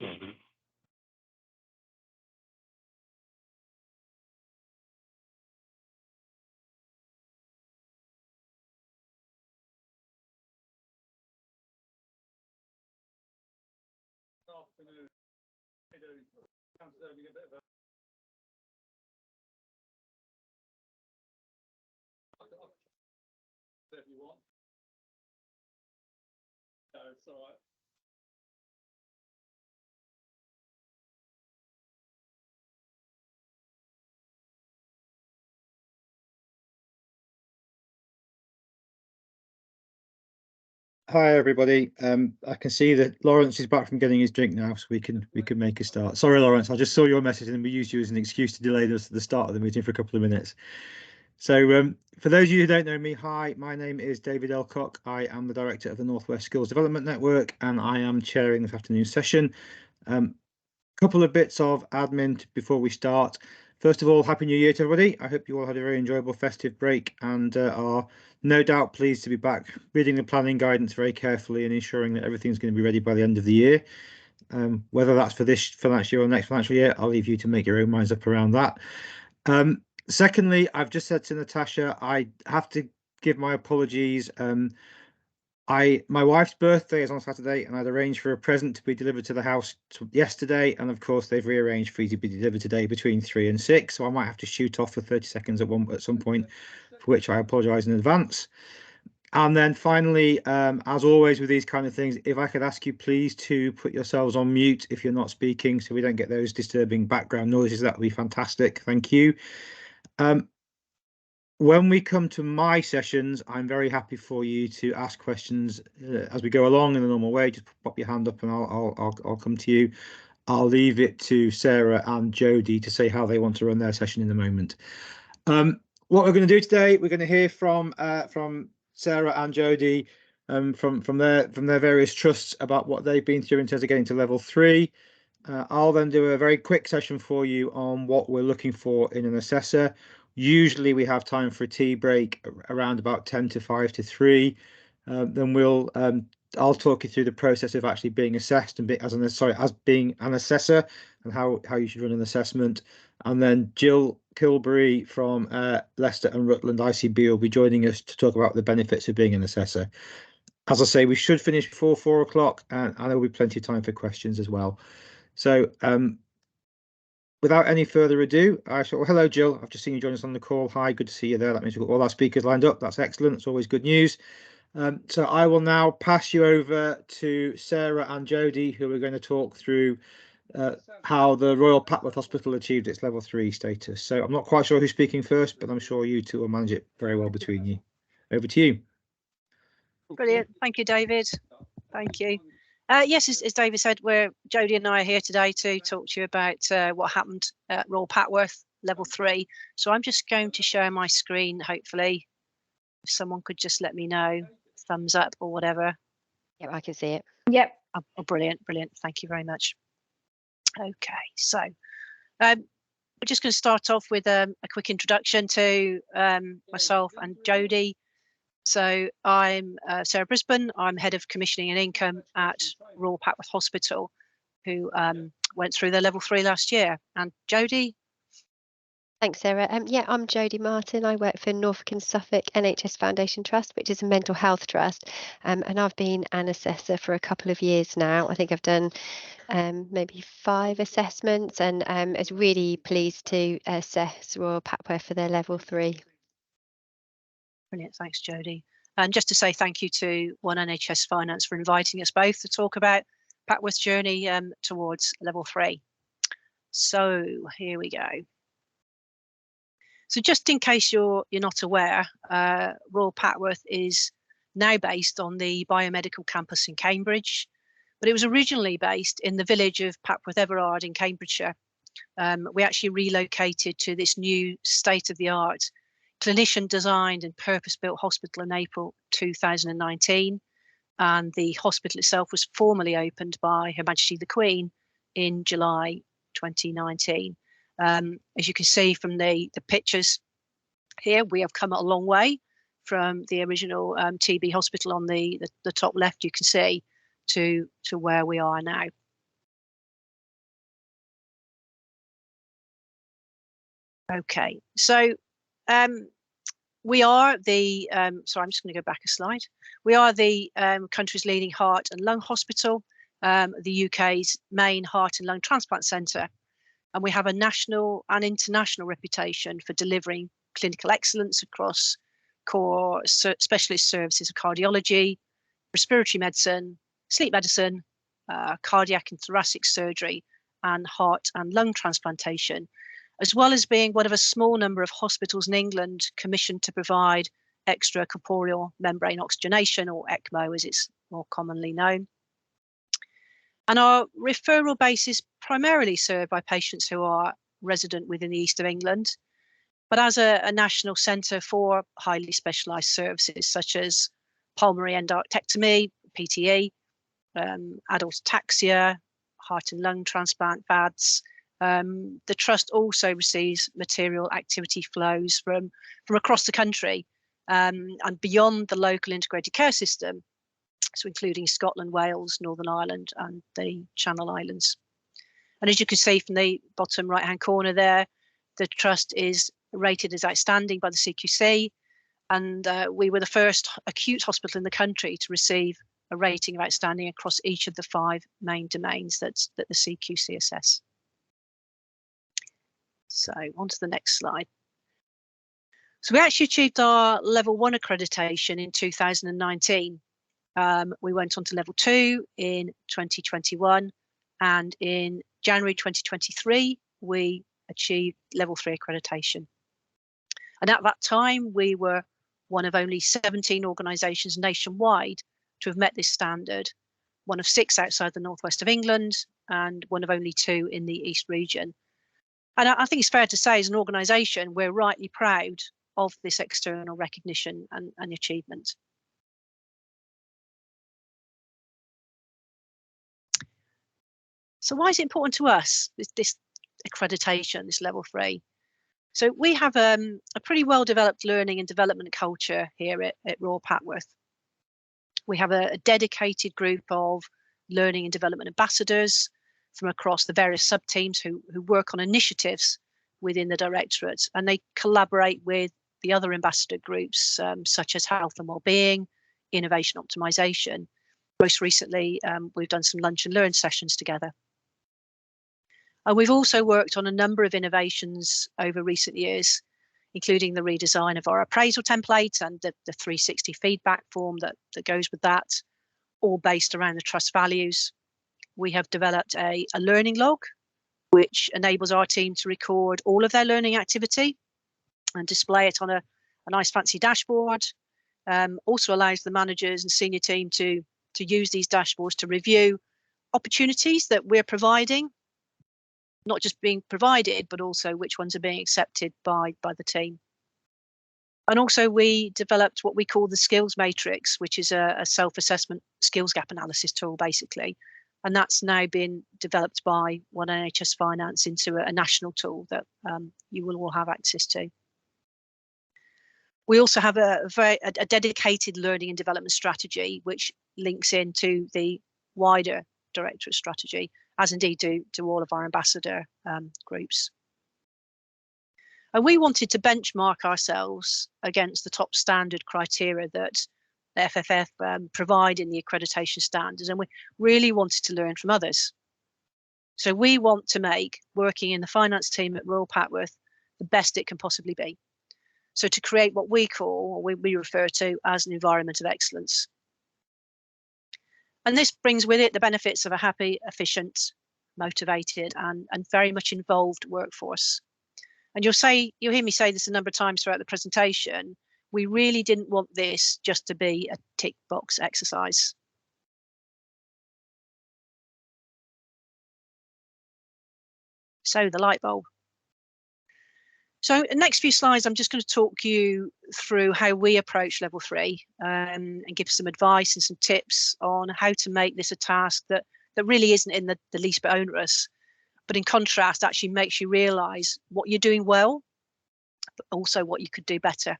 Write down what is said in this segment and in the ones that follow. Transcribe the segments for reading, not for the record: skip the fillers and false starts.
Mhm. Hi everybody. I can see that Lawrence is back from getting his drink now, so we can make a start. Sorry, Lawrence, I just saw your message and we used you as an excuse to delay the start of the meeting for a couple of minutes. So for those of you who don't know me, hi, my name is David Elcock. I am the director of the Northwest Skills Development Network, and I am chairing this afternoon session. Couple of bits of admin before we start. First of all, Happy New Year to everybody. I hope you all had a very enjoyable festive break and are no doubt pleased to be back reading the planning guidance very carefully and ensuring that everything's going to be ready by the end of the year. Whether that's for this financial year or next financial year, I'll leave you to make your own minds up around that. Secondly, I've just said to Natasha, I have to give my apologies. My wife's birthday is on Saturday, and I'd arranged for a present to be delivered to the house yesterday, and of course they've rearranged for it to be delivered today between 3 and 6, so I might have to shoot off for 30 seconds at some point, for which I apologise in advance. And then finally, as always with these kind of things, if I could ask you please to put yourselves on mute if you're not speaking, so we don't get those disturbing background noises, that would be fantastic. Thank you. When we come to my sessions, I'm very happy for you to ask questions as we go along in the normal way. Just pop your hand up and I'll come to you. I'll leave it to Sarah and Jodie to say how they want to run their session in a moment. What we're going to do today, we're going to hear from Sarah and Jodie from their various trusts about what they've been through in terms of getting to level 3. I'll then do a very quick session for you on what we're looking for in an assessor. Usually we have time for a tea break around about 10 to 5 to 3. Then I'll talk you through the process of actually being assessed and as being an assessor and how you should run an assessment. And then Jill Kilbury from Leicester and Rutland ICB will be joining us to talk about the benefits of being an assessor. As I say, we should finish before 4 o'clock, and there will be plenty of time for questions as well. So without any further ado, hello, Jill. I've just seen you join us on the call. Hi, good to see you there. That means we've got all our speakers lined up. That's excellent. It's always good news. So I will now pass you over to Sarah and Jodie, who are going to talk through how the Royal Papworth Hospital achieved its level 3 status. So I'm not quite sure who's speaking first, but I'm sure you two will manage it very well between you. Over to you. Brilliant. Thank you, David. Thank you. Yes, as David said, Jodie and I are here today to talk to you about what happened at Royal Papworth level 3. So I'm just going to share my screen, hopefully. If someone could just let me know, thumbs up or whatever. Yep, I can see it. Yep. Oh, brilliant. Thank you very much. Okay, so we're just going to start off with a quick introduction to myself and Jodie. So I'm Sarah Brisbane. I'm head of commissioning and income at Royal Papworth Hospital, who went through their level 3 last year. And Jodie? Thanks, Sarah. Yeah, I'm Jodie Martin. I work for Norfolk and Suffolk NHS Foundation Trust, which is a mental health trust. And I've been an assessor for a couple of years now. I think I've done maybe 5 assessments, and is really pleased to assess Royal Papworth for their level 3. Brilliant, thanks, Jodie. And just to say thank you to One NHS Finance for inviting us both to talk about Papworth's journey towards level 3. So here we go. So just in case you're not aware, Royal Papworth is now based on the biomedical campus in Cambridge, but it was originally based in the village of Papworth Everard in Cambridgeshire. We actually relocated to this new state-of-the-art clinician designed and purpose-built hospital in April 2019, and the hospital itself was formally opened by Her Majesty the Queen in July 2019. As you can see from the pictures here, we have come a long way from the original TB hospital on the top left, you can see, to where we are now. Okay, so we are the, sorry, I'm just going to go back a slide. We are the country's leading heart and lung hospital, the UK's main heart and lung transplant centre. And we have a national and international reputation for delivering clinical excellence across core specialist services of cardiology, respiratory medicine, sleep medicine, cardiac and thoracic surgery, and heart and lung transplantation, as well as being one of a small number of hospitals in England commissioned to provide extracorporeal membrane oxygenation, or ECMO as it's more commonly known. And our referral base is primarily served by patients who are resident within the east of England, but as a national centre for highly specialised services such as pulmonary endarterectomy, PTE, adult ataxia, heart and lung transplant, VADS. The Trust also receives material activity flows from across the country and beyond the local integrated care system, so including Scotland, Wales, Northern Ireland and the Channel Islands. And as you can see from the bottom right-hand corner there, the Trust is rated as outstanding by the CQC, and we were the first acute hospital in the country to receive a rating of outstanding across each of the 5 main domains that the CQC assess. So on to the next slide. So we actually achieved our level 1 accreditation in 2019. We went on to level 2 in 2021, and in January 2023, we achieved level 3 accreditation. And at that time, we were one of only 17 organisations nationwide to have met this standard, one of 6 outside the northwest of England, and one of only 2 in the East region. And I think it's fair to say, as an organisation, we're rightly proud of this external recognition and achievement. So why is it important to us, this accreditation, this level 3? So we have a pretty well developed learning and development culture here at Royal Papworth. We have a dedicated group of learning and development ambassadors from across the various sub-teams who work on initiatives within the directorate, and they collaborate with the other ambassador groups such as health and wellbeing, innovation optimization. Most recently, we've done some lunch and learn sessions together. And we've also worked on a number of innovations over recent years, including the redesign of our appraisal template and the 360 feedback form that goes with that, all based around the Trust values. We have developed a learning log, which enables our team to record all of their learning activity and display it on a nice fancy dashboard. Also allows the managers and senior team to use these dashboards to review opportunities that we're providing, not just being provided, but also which ones are being accepted by the team. And also we developed what we call the skills matrix, which is a self-assessment skills gap analysis tool, basically. And that's now been developed by One NHS Finance into a national tool that you will all have access to. We also have a dedicated learning and development strategy, which links into the wider directorate strategy, as indeed do all of our ambassador groups. And we wanted to benchmark ourselves against the top standard criteria that the FFF provide in the accreditation standards, and we really wanted to learn from others. So we want to make working in the finance team at Royal Papworth the best it can possibly be. So to create what we call, or we refer to as, an environment of excellence. And this brings with it the benefits of a happy, efficient, motivated and very much involved workforce. And you'll hear me say this a number of times throughout the presentation, we really didn't want this just to be a tick box exercise. So the light bulb. So in the next few slides, I'm just going to talk you through how we approach level 3 and give some advice and some tips on how to make this a task that really isn't in the least bit onerous, but in contrast actually makes you realise what you're doing well, but also what you could do better.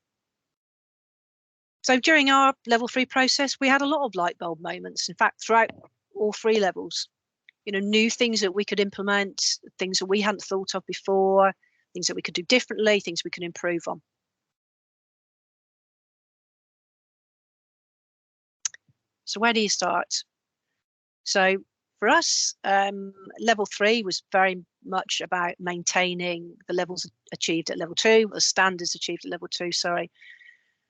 So during our level 3 process, we had a lot of light bulb moments. In fact, throughout all 3 levels, new things that we could implement, things that we hadn't thought of before, things that we could do differently, things we can improve on. So where do you start? So for us, level 3 was very much about maintaining the levels achieved at level 2, the standards achieved at level 2, sorry.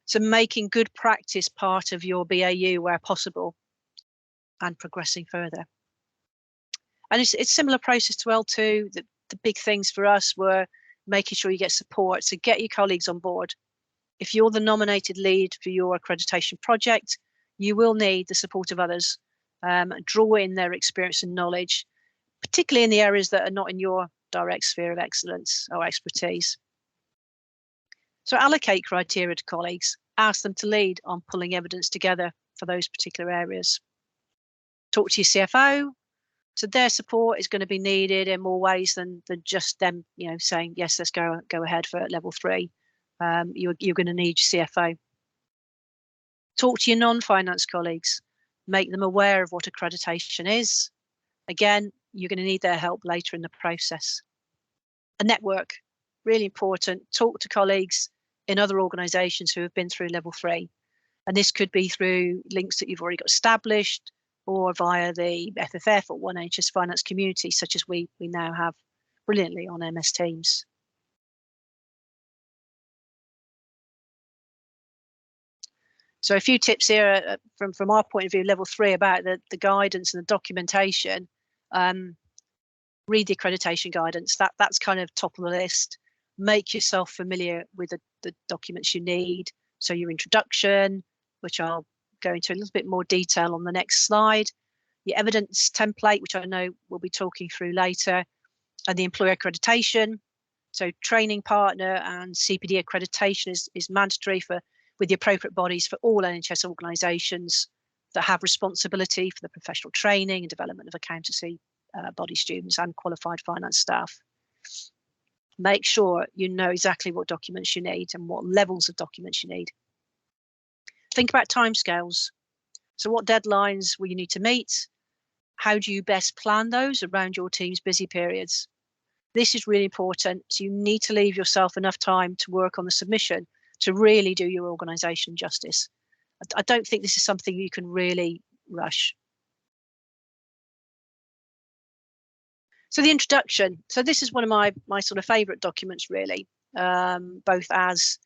So making good practice part of your BAU where possible and progressing further. And it's a similar process to L2. The big things for us were making sure you get support. So get your colleagues on board. If you're the nominated lead for your accreditation project, you will need the support of others. Draw in their experience and knowledge, particularly in the areas that are not in your direct sphere of excellence or expertise. So allocate criteria to colleagues, ask them to lead on pulling evidence together for those particular areas. Talk to your CFO. So their support is going to be needed in more ways than just them, saying, yes, let's go ahead for level 3. You're going to need your CFO. Talk to your non-finance colleagues. Make them aware of what accreditation is. Again, you're going to need their help later in the process. A network, really important. Talk to colleagues in other organisations who have been through level 3. And this could be through links that you've already got established or via the FFF or One NHS Finance community, such as we now have brilliantly on MS Teams. So a few tips here from our point of view, level 3, about the guidance and the documentation. Read the accreditation guidance. That's kind of top of the list. Make yourself familiar with the documents you need. So your introduction, which I'll go into a little bit more detail on the next slide. Your evidence template, which I know we'll be talking through later, and the employer accreditation. So training partner and CPD accreditation is mandatory with the appropriate bodies for all NHS organisations that have responsibility for the professional training and development of accountancy body students and qualified finance staff. Make sure you know exactly what documents you need and what levels of documents you need. Think about timescales. So what deadlines will you need to meet? How do you best plan those around your team's busy periods? This is really important. So you need to leave yourself enough time to work on the submission to really do your organisation justice. I don't think this is something you can really rush. So the introduction. So this is one of my sort of favourite documents, really, both as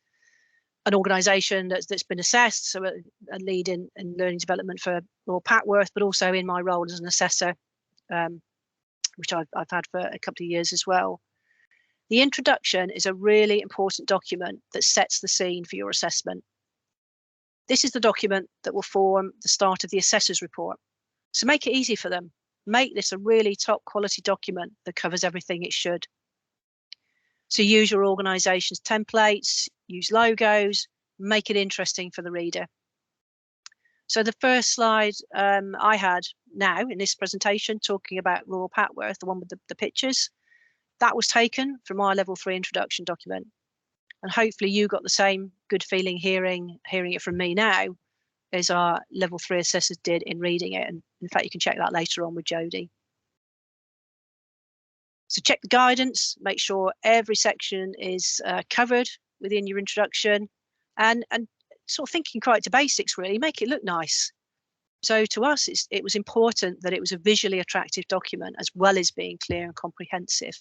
an organisation that's been assessed, so a lead in learning development for Royal Patworth, but also in my role as an assessor, which I've had for a couple of years as well. The introduction is a really important document that sets the scene for your assessment. This is the document that will form the start of the assessor's report. So make it easy for them. Make this a really top quality document that covers everything it should. So use your organisation's templates, use logos, make it interesting for the reader. So the first slide I had now in this presentation talking about Royal Patworth, the one with the pictures, that was taken from our level 3 introduction document. And hopefully you got the same good feeling hearing it from me now as our level 3 assessors did in reading it. And in fact, you can check that later on with Jodie. So check the guidance, make sure every section is covered within your introduction, and sort of thinking quite to basics, really, make it look nice. So to us, it was important that it was a visually attractive document as well as being clear and comprehensive.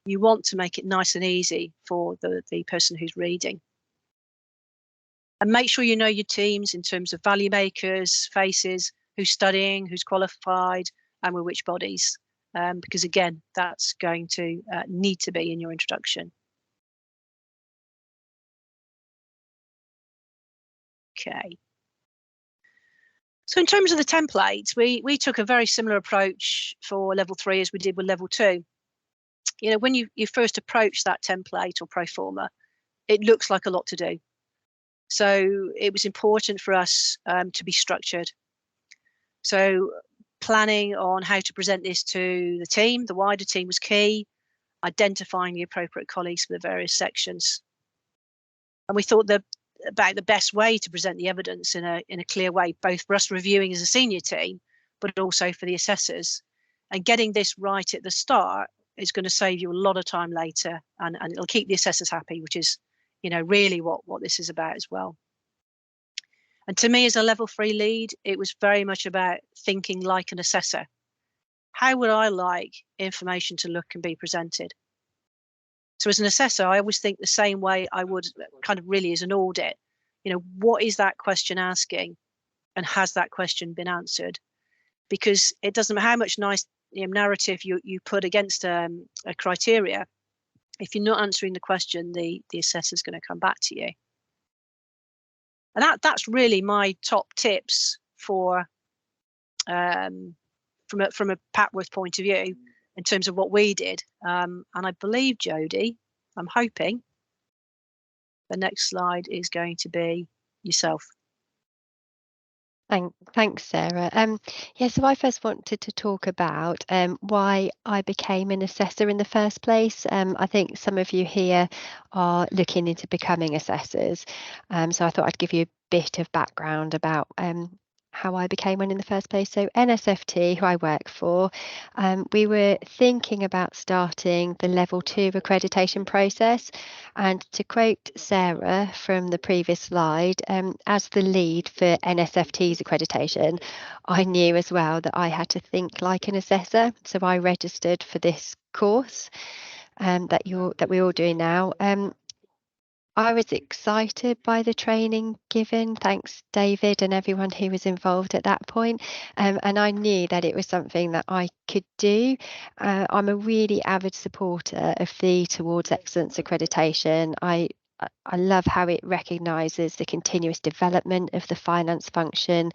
You want to make it nice and easy for the person who's reading. And make sure you know your teams in terms of value makers, faces, who's studying, who's qualified, and with which bodies. Because again, that's going to need to be in your introduction. Okay. So in terms of the templates, we took a very similar approach for level 3 as we did with level 2. You know, when you first approach that template or pro forma, it looks like a lot to do. So it was important for us to be structured. So planning on how to present this to the team, the wider team, was key. Identifying the appropriate colleagues for the various sections. And we thought about the best way to present the evidence in a clear way, both for us reviewing as a senior team, but also for the assessors. And getting this right at the start is going to save you a lot of time later, and it'll keep the assessors happy, which is, you know, really what this is about as well. And to me, as a level 3 lead, it was very much about thinking like an assessor. How would I like information to look and be presented? So as an assessor, I always think the same way I would kind of really as an audit. You know, what is that question asking, and has that question been answered? Because it doesn't matter how much nice narrative you put against a criteria, if you're not answering the question, the assessor's going to come back to you. And that's really my top tips for from a Papworth point of view in terms of what we did. And I believe, Jodie, I'm hoping the next slide is going to be yourself. Thanks, Sarah. Yeah, so I first wanted to talk about why I became an assessor in the first place. I think some of you here are looking into becoming assessors. So I thought I'd give you a bit of background about how I became one in the first place. So NSFT, who I work for, we were thinking about starting the level 2 accreditation process. And to quote Sarah from the previous slide, as the lead for NSFT's accreditation, I knew as well that I had to think like an assessor. So I registered for this course that we're all doing now. I was excited by the training given, thanks David and everyone who was involved at that point. And I knew that it was something that I could do. I'm a really avid supporter of the Towards Excellence accreditation. I love how it recognises the continuous development of the finance function,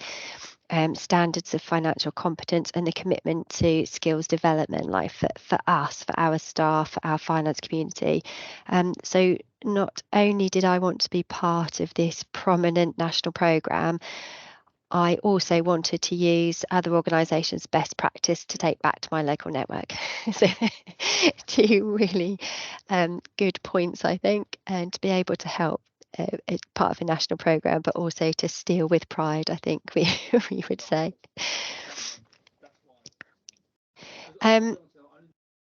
standards of financial competence, and the commitment to skills development, like for us, for our staff, for our finance community. So not only did I want to be part of this prominent national programme, I also wanted to use other organisations' best practice to take back to my local network. So 2 really good points, I think, and to be able to help as part of a national programme, but also to steal with pride, I think we would say.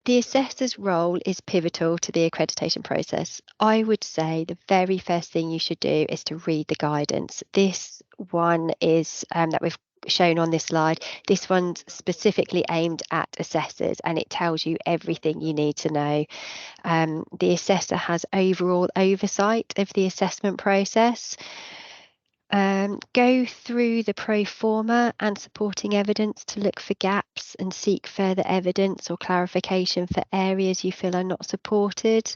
The assessor's role is pivotal to the accreditation process. I would say the very first thing you should do is to read the guidance. This one is that we've shown on this slide. This one's specifically aimed at assessors, and it tells you everything you need to know. The assessor has overall oversight of the assessment process. Go through the pro forma and supporting evidence to look for gaps and seek further evidence or clarification for areas you feel are not supported.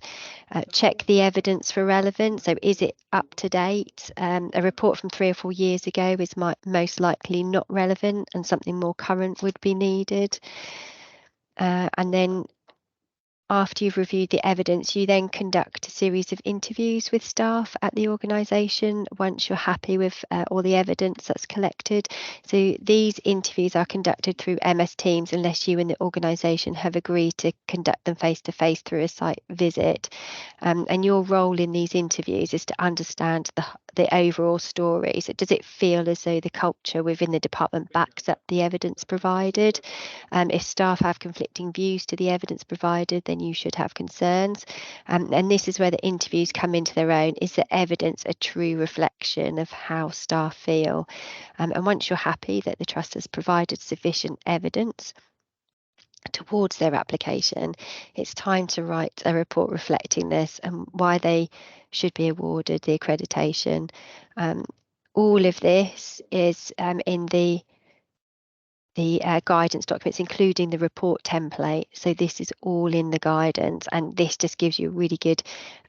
Check the evidence for relevance. So is it up to date? A report from 3 or 4 years ago is most likely not relevant, and something more current would be needed. And then after you've reviewed the evidence, you then conduct a series of interviews with staff at the organisation once you're happy with all the evidence that's collected. So these interviews are conducted through MS Teams unless you and the organisation have agreed to conduct them face-to-face through a site visit. And your role in these interviews is to understand the overall story. So does it feel as though the culture within the department backs up the evidence provided? If staff have conflicting views to the evidence provided, then you should have concerns. And this is where the interviews come into their own. Is the evidence a true reflection of how staff feel? And once you're happy that the trust has provided sufficient evidence towards their application, it's time to write a report reflecting this and why they should be awarded the accreditation. All of this is in the guidance documents, including the report template. So this is all in the guidance, and this just gives you a really good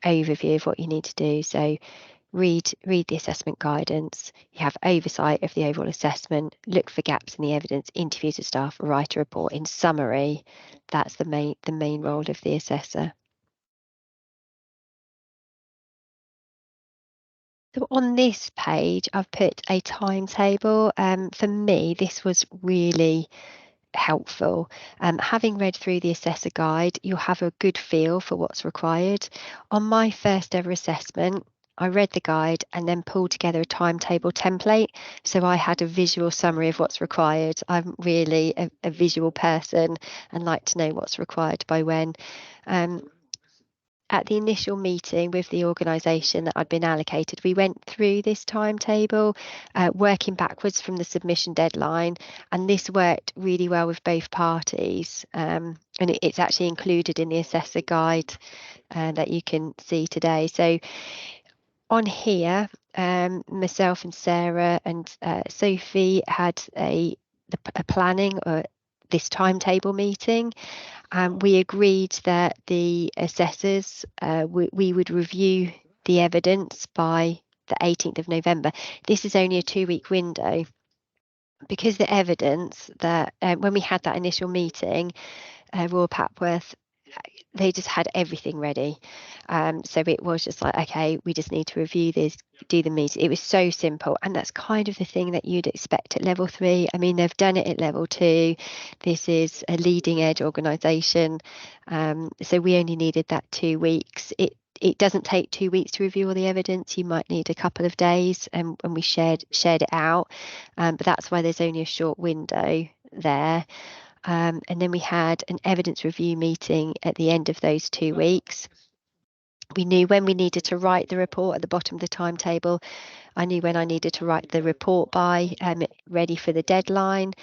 overview of what you need to do. So read the assessment guidance, you have oversight of the overall assessment, look for gaps in the evidence, interviews with staff, write a report. In summary, that's the main role of the assessor. So on this page, I've put a timetable. For me, this was really helpful. Having read through the assessor guide, you'll have a good feel for what's required. On my first ever assessment, I read the guide and then pulled together a timetable template. So I had a visual summary of what's required. I'm really a visual person and like to know what's required by when. At the initial meeting with the organisation that I'd been allocated, we went through this timetable, working backwards from the submission deadline, and this worked really well with both parties. And it's actually included in the assessor guide that you can see today. So on here, myself and Sarah and Sophie had a planning or this timetable meeting. We agreed that the assessors, we would review the evidence by the 18th of November. This is only a 2-week window because the evidence that when we had that initial meeting, Royal Papworth, they just had everything ready. So it was just like, okay, we just need to review this, do the meeting. It was so simple. And that's kind of the thing that you'd expect at level 3. I mean, they've done it at level 2. This is a leading edge organisation. So we only needed that 2 weeks. It doesn't take 2 weeks to review all the evidence. You might need a couple of days, and we shared it out. But that's why there's only a short window there. And then we had an evidence review meeting at the end of those 2 weeks. We knew when we needed to write the report at the bottom of the timetable. I knew when I needed to write the report by, ready for the deadline.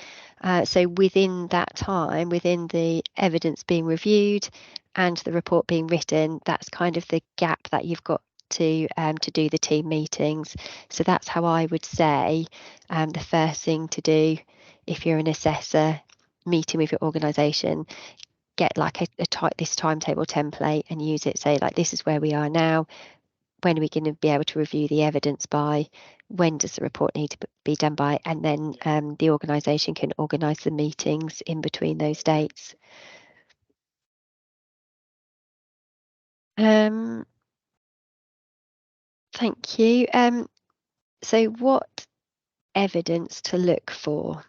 So within that time, within the evidence being reviewed and the report being written, that's kind of the gap that you've got to do the team meetings. So that's how I would say the first thing to do if you're an assessor meeting with your organisation, get like this timetable template and use it. Say like, this is where we are now. When are we going to be able to review the evidence by? When does the report need to be done by? And then the organisation can organise the meetings in between those dates. Thank you. So what evidence to look for?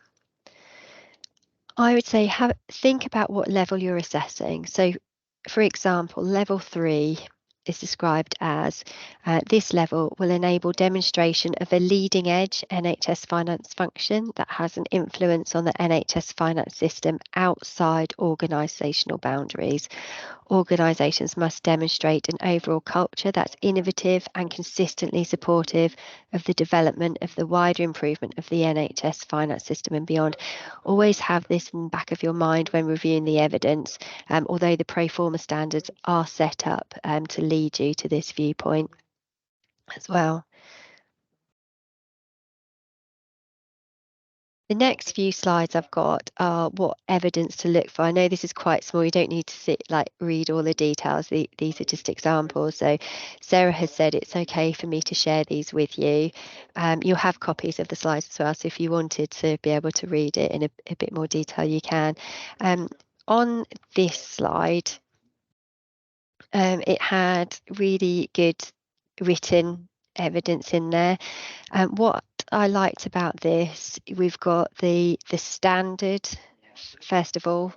I would say think about what level you're assessing. So, for example, level 3 is described as this level will enable demonstration of a leading edge NHS finance function that has an influence on the NHS finance system outside organisational boundaries. Organisations must demonstrate an overall culture that's innovative and consistently supportive of the development of the wider improvement of the NHS finance system and beyond. Always have this in the back of your mind when reviewing the evidence, although the pro forma standards are set up to lead you to this viewpoint as well. The next few slides I've got are what evidence to look for. I know this is quite small. You don't need to read all the details. These are just examples. So Sarah has said it's okay for me to share these with you. You'll have copies of the slides as well. So if you wanted to be able to read it in a bit more detail, you can. On this slide, it had really good written evidence in there. What I liked about this, we've got the standard first of all,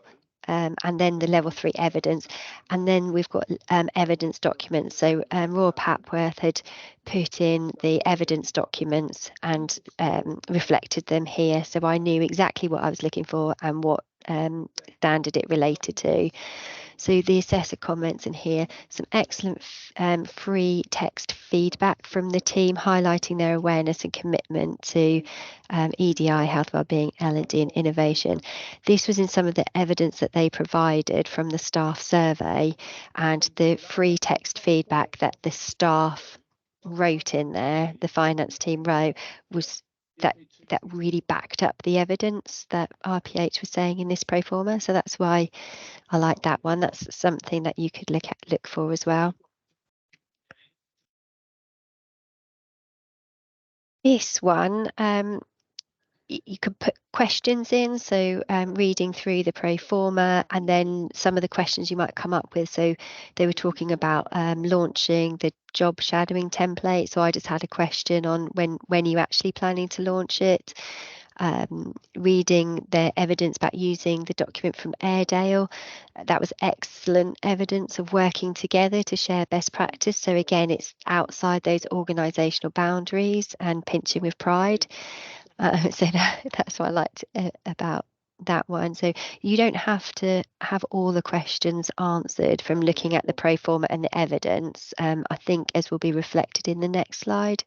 and then the level 3 evidence, and then we've got evidence documents. So Royal Papworth had put in the evidence documents and reflected them here, so I knew exactly what I was looking for and what standard it related to. So the assessor comments in here, some excellent free text feedback from the team highlighting their awareness and commitment to EDI, health, wellbeing, L&D and innovation. This was in some of the evidence that they provided from the staff survey, and the free text feedback that the staff wrote in there, the finance team wrote, was that really backed up the evidence that RPH was saying in this pro forma. So that's why I like that one. That's something that you could look for as well. This one, you could put questions in, so reading through the pro forma and then some of the questions you might come up with. So they were talking about launching the job shadowing template, so I just had a question on when are you actually planning to launch it. reading their evidence about using the document from Airedale. That was excellent evidence of working together to share best practice. So again, it's outside those organisational boundaries and pinching with pride. So that's what I liked about that one. So you don't have to have all the questions answered from looking at the pro forma and the evidence. I think, as will be reflected in the next slide.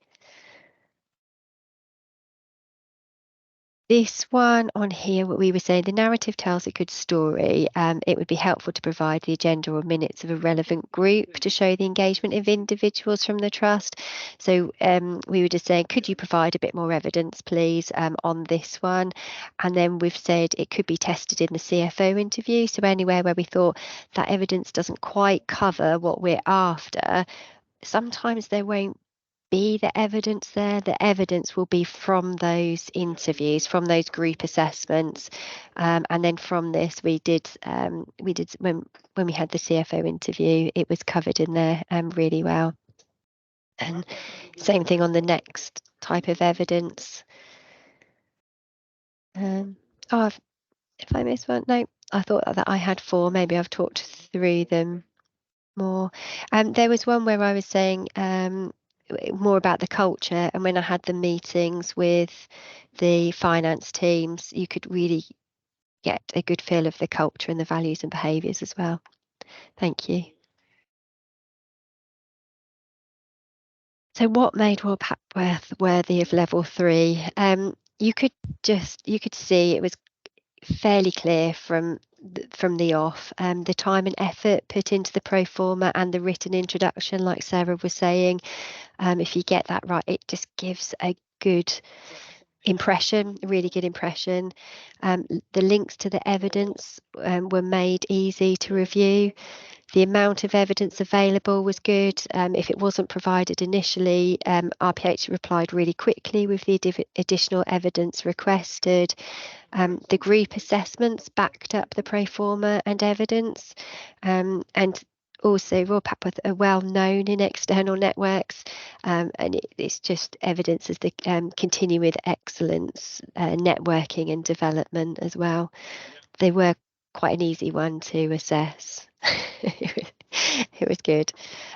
This one on here, what we were saying, the narrative tells a good story. It would be helpful to provide the agenda or minutes of a relevant group to show the engagement of individuals from the trust. So we were just saying, could you provide a bit more evidence, please, on this one? And then we've said it could be tested in the CFO interview. So anywhere where we thought that evidence doesn't quite cover what we're after, sometimes there won't be the evidence there. The evidence will be from those interviews, from those group assessments, and then from this we did when we had the CFO interview, it was covered in there really well. And same thing on the next type of evidence. If I missed one, no, I thought that I had 4. Maybe I've talked through them more. There was one where I was saying more about the culture, and when I had the meetings with the finance teams, you could really get a good feel of the culture and the values and behaviours as well. Thank you. So what made Royal Papworth worthy of level 3? You could see it was fairly clear from the off, the time and effort put into the pro forma and the written introduction, like Sarah was saying. If you get that right, it just gives a good impression, a really good impression. The links to the evidence were made easy to review. The amount of evidence available was good. If it wasn't provided initially, RPH replied really quickly with the additional evidence requested. The group assessments backed up the pro forma and evidence, and also Royal Papworth are well known in external networks, and it's just evidence as the continue with excellence, networking and development as well. They were quite an easy one to assess. It was good,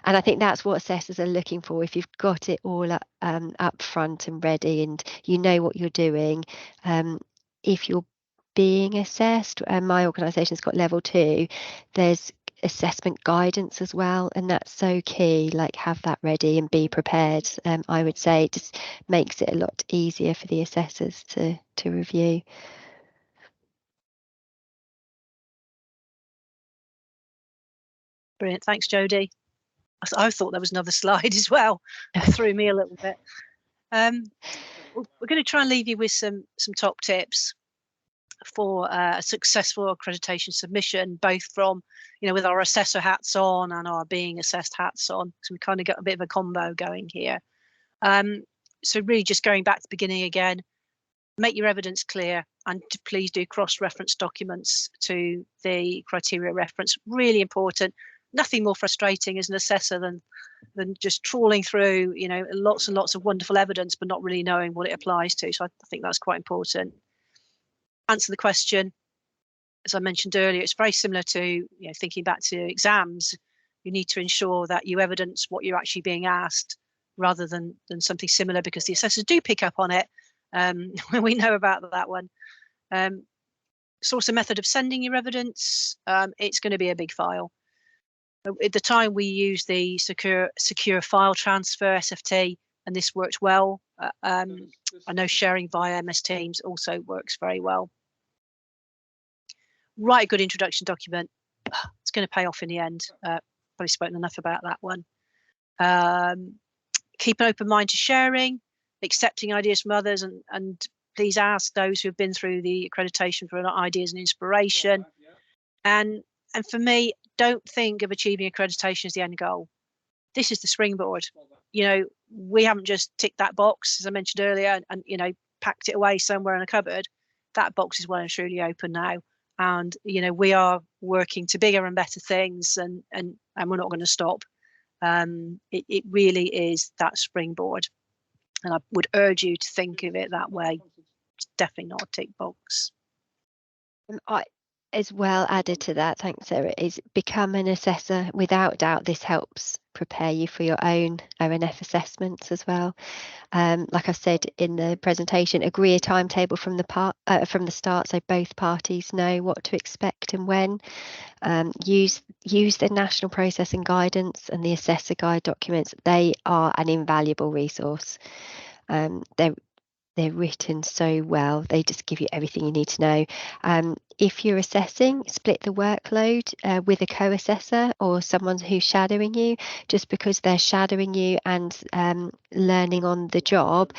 and I think that's what assessors are looking for. If you've got it all up front and ready, and you know what you're doing, if you're being assessed, and my organisation's got level 2, there's assessment guidance as well, and that's so key. Like, have that ready and be prepared. I would say it just makes it a lot easier for the assessors to review. Brilliant. Thanks, Jodie. I thought there was another slide as well. It threw me a little bit. We're going to try and leave you with some top tips for a successful accreditation submission, both from, with our assessor hats on and our being assessed hats on. So we kind of got a bit of a combo going here. So really just going back to the beginning again, make your evidence clear, and please do cross-reference documents to the criteria reference. Really important. Nothing more frustrating as an assessor than just trawling through, lots and lots of wonderful evidence, but not really knowing what it applies to. So I think that's quite important. Answer the question. As I mentioned earlier, it's very similar to, thinking back to exams. You need to ensure that you evidence what you're actually being asked, rather than something similar, because the assessors do pick up on it. We know about that one. Source and method of sending your evidence. It's going to be a big file. At the time, we used the secure file transfer, SFT, and this worked well. I know sharing via MS Teams also works very well. Write a good introduction document. It's going to pay off in the end. Probably spoken enough about that one. Keep an open mind to sharing, accepting ideas from others, and please ask those who have been through the accreditation for ideas and inspiration. And for me, don't think of achieving accreditation as the end goal. This is the springboard. We haven't just ticked that box, as I mentioned earlier, and packed it away somewhere in a cupboard. That box is well and truly open now, and we are working to bigger and better things, and we're not going to stop. It really is that springboard, and I would urge you to think of it that way. It's definitely not a tick box. I, as well, added to that, thanks Sarah, is become an assessor. Without doubt, this helps prepare you for your own ONF assessments as well. Like I said in the presentation, agree a timetable from the start, so both parties know what to expect and when. Use the national process and guidance and the assessor guide documents. They are an invaluable resource. They're written so well. They just give you everything you need to know. If you're assessing, split the workload with a co-assessor or someone who's shadowing you. Just because they're shadowing you and learning on the job,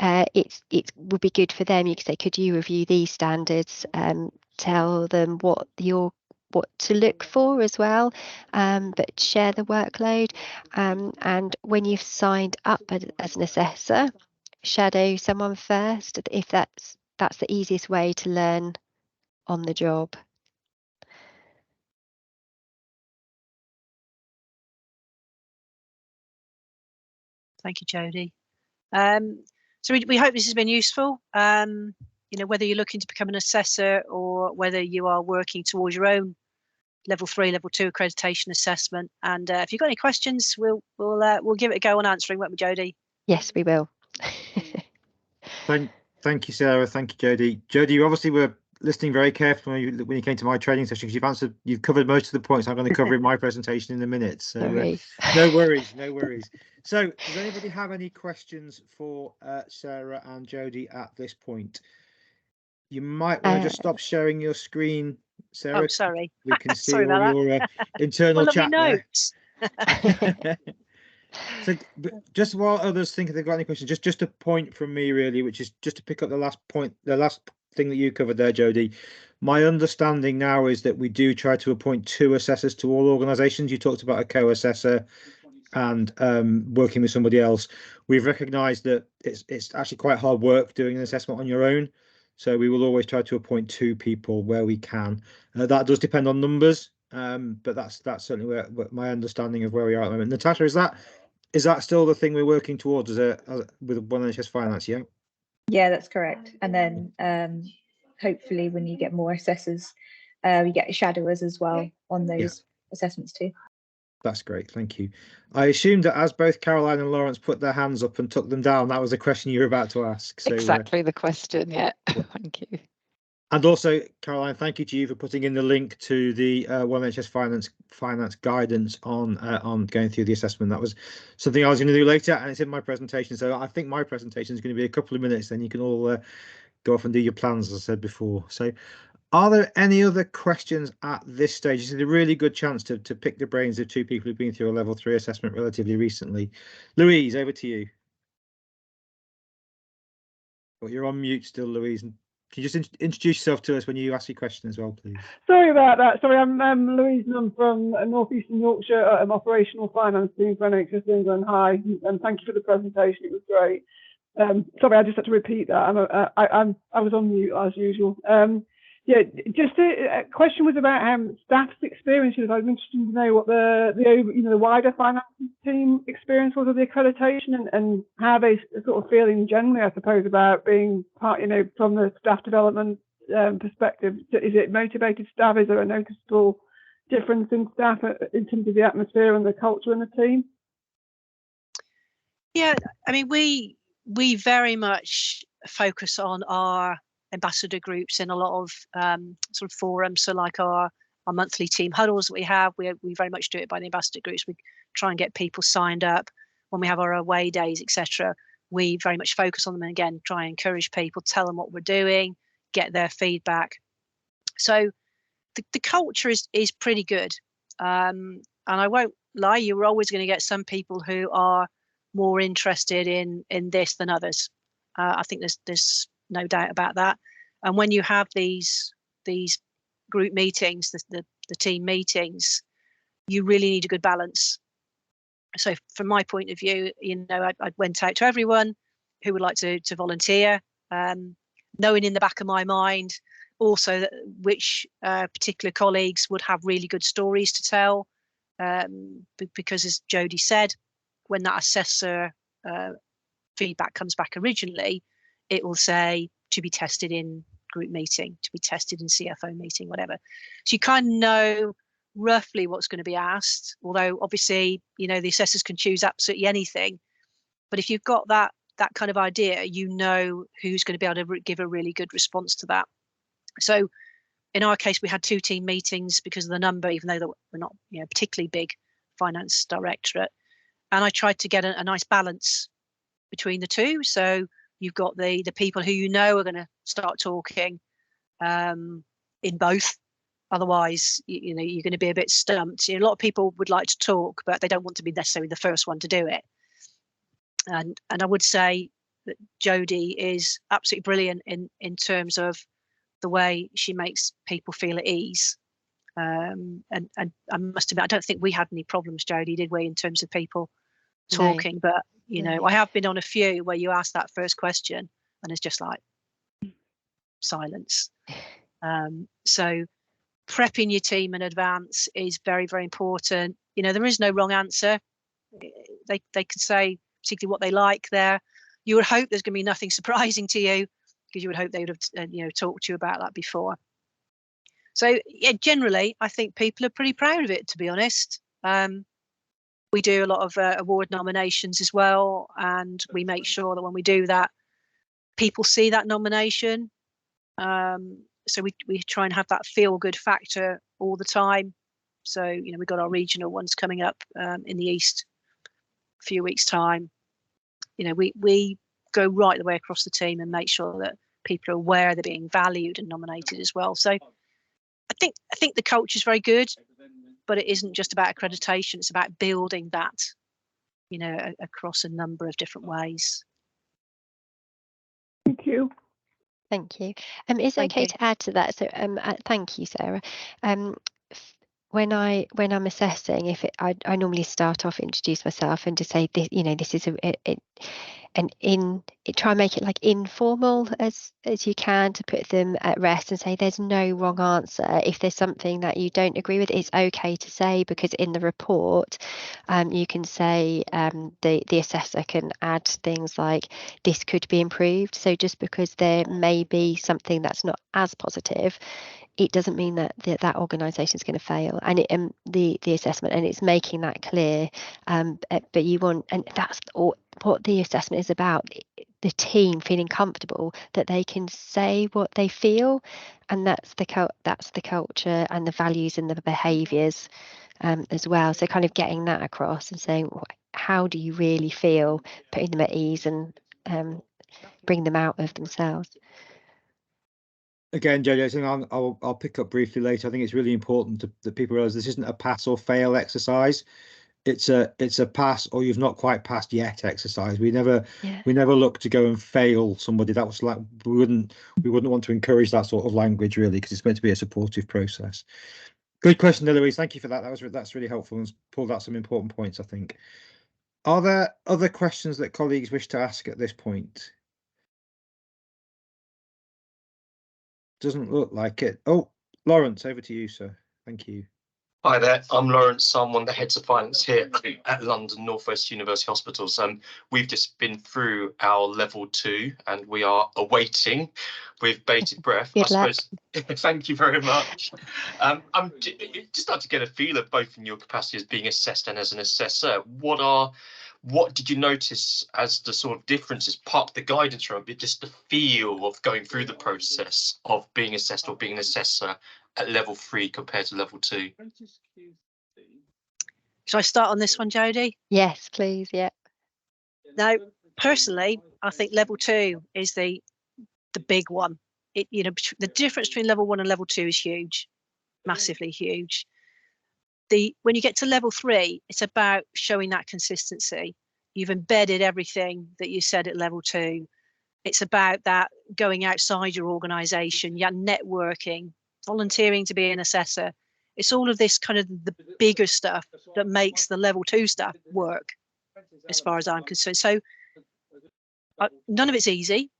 it would be good for them. You could say, could you review these standards? Tell them what to look for as well, but share the workload. And when you've signed up as an assessor, shadow someone first, if that's the easiest way to learn on the job. Thank you, Jodie. So we hope this has been useful. You know, whether you're looking to become an assessor or whether you are working towards your own level 3, level 2 accreditation assessment. And if you've got any questions, we'll give it a go on answering, won't we, Jodie? Yes, we will. Thank you, Sarah. Thank you, Jodie. Jodie, you obviously were listening very carefully when you came to my training session, because you've covered most of the points I'm going to cover in my presentation in a minute. So no worries, no worries. So does anybody have any questions for Sarah and Jodie at this point? You might want to just stop sharing your screen, Sarah. Oh, sorry. We can see all your internal chat there. So just while others think if they've got any questions, just a point from me really, which is just to pick up the last point, the last thing that you covered there, Jodie. My understanding now is that we do try to appoint 2 assessors to all organisations. You talked about a co-assessor and working with somebody else. We've recognised that it's actually quite hard work doing an assessment on your own. So we will always try to appoint 2 people where we can. That does depend on numbers, but that's certainly where my understanding of where we are at the moment. Natasha, is that still the thing we're working towards with One NHS Finance? Yeah, that's correct. And then hopefully when you get more assessors, we get shadowers as well on those assessments too. That's great, thank you. I assumed that as both Caroline and Lawrence put their hands up and took them down, that was the question you were about to ask. So, exactly the question, yeah. Thank you. And also, Caroline, thank you to you for putting in the link to the One NHS Finance guidance on going through the assessment. That was something I was going to do later, and it's in my presentation. So I think my presentation is going to be a couple of minutes, then you can all go off and do your plans, as I said before. So are there any other questions at this stage? This is a really good chance to pick the brains of 2 people who've been through a level 3 assessment relatively recently. Louise, over to you. Well, you're on mute still, Louise. Can you just introduce yourself to us when you ask your question as well, please? Sorry about that. Sorry, I'm Louise and I'm from North Eastern Yorkshire. I'm operational finance team for NHS England. Hi, and thank you for the presentation. It was great. Sorry, I just had to repeat that. I was on mute as usual. Yeah, just a question was about staff's experiences. I was interested to know what the wider finance team experience was of the accreditation and how they sort of feeling generally, I suppose, about being part, from the staff development perspective. Is it motivated staff? Is there a noticeable difference in staff in terms of the atmosphere and the culture in the team? Yeah, I mean, we very much focus on our ambassador groups in a lot of sort of forums. So like our monthly team huddles that we have, we very much do it by the ambassador groups. We try and get people signed up when we have our away days, etc. We very much focus on them, and again, try and encourage people, tell them what we're doing, get their feedback. So the culture is pretty good. And I won't lie, you're always going to get some people who are more interested in this than others. I think there's no doubt about that. And when you have these group meetings, the team meetings, you really need a good balance. So from my point of view, I went out to everyone who would like to volunteer, knowing in the back of my mind also that which particular colleagues would have really good stories to tell, because as Jodie said, when that assessor feedback comes back originally, it will say to be tested in group meeting, to be tested in CFO meeting, whatever. So you kind of know roughly what's going to be asked, although obviously, you know, the assessors can choose absolutely anything. But if you've got that kind of idea, you know who's going to be able to give a really good response to that. So in our case, we had 2 team meetings because of the number, even though we're not, you know, particularly big finance directorate. And I tried to get a nice balance between the two. So you've got the people who you know are going to start talking in both. Otherwise, you know, you're going to be a bit stumped. You know, a lot of people would like to talk, but they don't want to be necessarily the first one to do it. And I would say that Jodie is absolutely brilliant in terms of the way she makes people feel at ease. And I must admit, I don't think we had any problems, Jodie, did we, in terms of people talking? No. But, you know, I have been on a few where you ask that first question and it's just like silence. So prepping your team in advance is very, very important. You know, there is no wrong answer. They can say particularly what they like there. You would hope there's going to be nothing surprising to you, because you would hope they would have, you know, talked to you about that before. So yeah, generally, I think people are pretty proud of it, to be honest. We do a lot of award nominations as well, and we make sure that when we do that, people see that nomination. So we try and have that feel good factor all the time. So, you know, we've got our regional ones coming up in the East a few weeks' time. You know, we go right the way across the team and make sure that people are aware they're being valued and nominated as well. So I think the culture is very good, but it isn't just about accreditation. It's about building that, you know, across a number of different ways. Thank you. Thank you. Is it okay to add to that? So thank you, Sarah. When I'm assessing, I normally start off, introduce myself and just say, this, you know, this is try and make it like informal as you can, to put them at rest and say there's no wrong answer. If there's something that you don't agree with, it's okay to say, because in the report you can say the assessor can add things like this could be improved. So just because there may be something that's not as positive, it doesn't mean that that organisation is going to fail, and the assessment, and it's making that clear. But you want, and that's what the assessment is about, the team feeling comfortable that they can say what they feel, and that's the culture and the values and the behaviours as well. So kind of getting that across and saying, how do you really feel, putting them at ease and bring them out of themselves. Again, Jodie, I think I'll pick up briefly later. I think it's really important that people realise this isn't a pass or fail exercise. It's a pass or you've not quite passed yet exercise. We never look to go and fail somebody. That was like we wouldn't want to encourage that sort of language, really, because it's meant to be a supportive process. Good question, Louise. Thank you for that. That's really helpful and pulled out some important points, I think. Are there other questions that colleagues wish to ask at this point? Doesn't look like it. Oh, Lawrence, over to you, sir. Thank you. Hi there, I'm Lawrence. I'm one of the heads of finance here at London North West University Hospitals. We've just been through our level 2 and we are awaiting with bated breath. Good luck. Suppose. Thank you very much. I'm just like to get a feel of both in your capacity as being assessed and as an assessor. What did you notice as the sort of differences, part of the guidance from it, just the feel of going through the process of being assessed or being an assessor at level 3 compared to level 2? Shall I start on this one, Jodie? Yes, please. Yeah. Now, personally, I think level 2 is the big one. You know, the difference between level 1 and level 2 is huge, massively huge. When you get to level 3, it's about showing that consistency. You've embedded everything that you said at level 2. It's about that going outside your organisation, yeah, networking, volunteering to be an assessor. It's all of this kind of the bigger stuff that makes the level 2 stuff work, as far as I'm concerned. So none of it's easy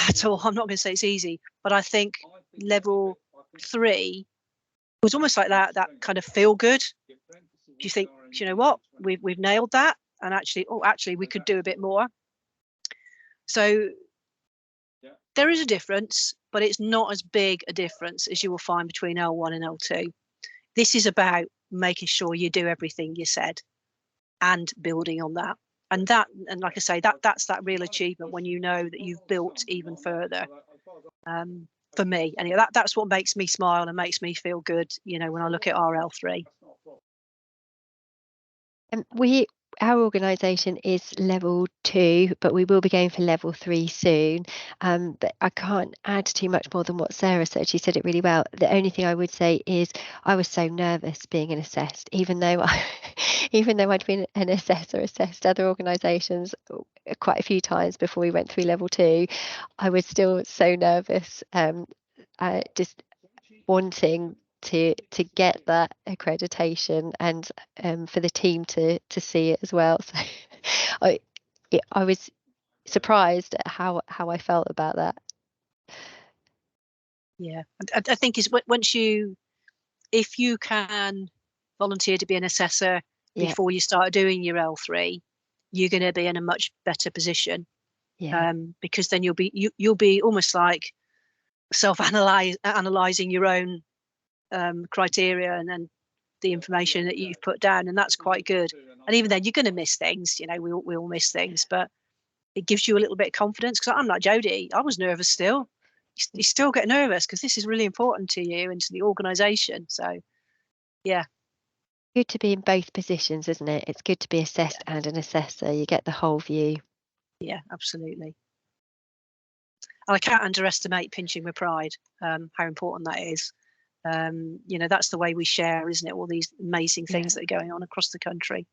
at all. I'm not going to say it's easy, but I think level 3 was almost like that kind of feel good. You think, you know what, we've nailed that, and actually we could do a bit more. So There is a difference, but it's not as big a difference as you will find between L1 and L2. This is about making sure you do everything you said and building on that. And like I say, that's that real achievement when you know that you've built even further. For me, anyway, that's what makes me smile and makes me feel good, you know, when I look at our L3. Our organisation is level 2, but we will be going for level 3 soon. But I can't add too much more than what Sarah said. She said it really well. The only thing I would say is I was so nervous being an assessed, even though I'd been an assessor, assessed other organisations quite a few times before we went through level 2. I was still so nervous, just wanting to get that accreditation and for the team to see it as well. So I was surprised at how I felt about that. Yeah, I think is if you can volunteer to be an assessor before you start doing your L3, you're going to be in a much better position. Because then you'll be almost like analyzing your own criteria and then the information that you've put down, and that's quite good. And even then, you're going to miss things. You know, we all miss things, but it gives you a little bit of confidence. Because I'm like Jodie, I was nervous still. You still get nervous because this is really important to you and to the organisation. So, yeah. Good to be in both positions, isn't it? It's good to be assessed and an assessor. You get the whole view. Yeah, absolutely. And I can't underestimate pinching with pride, how important that is. You know, that's the way we share, isn't it? All these amazing things that are going on across the country.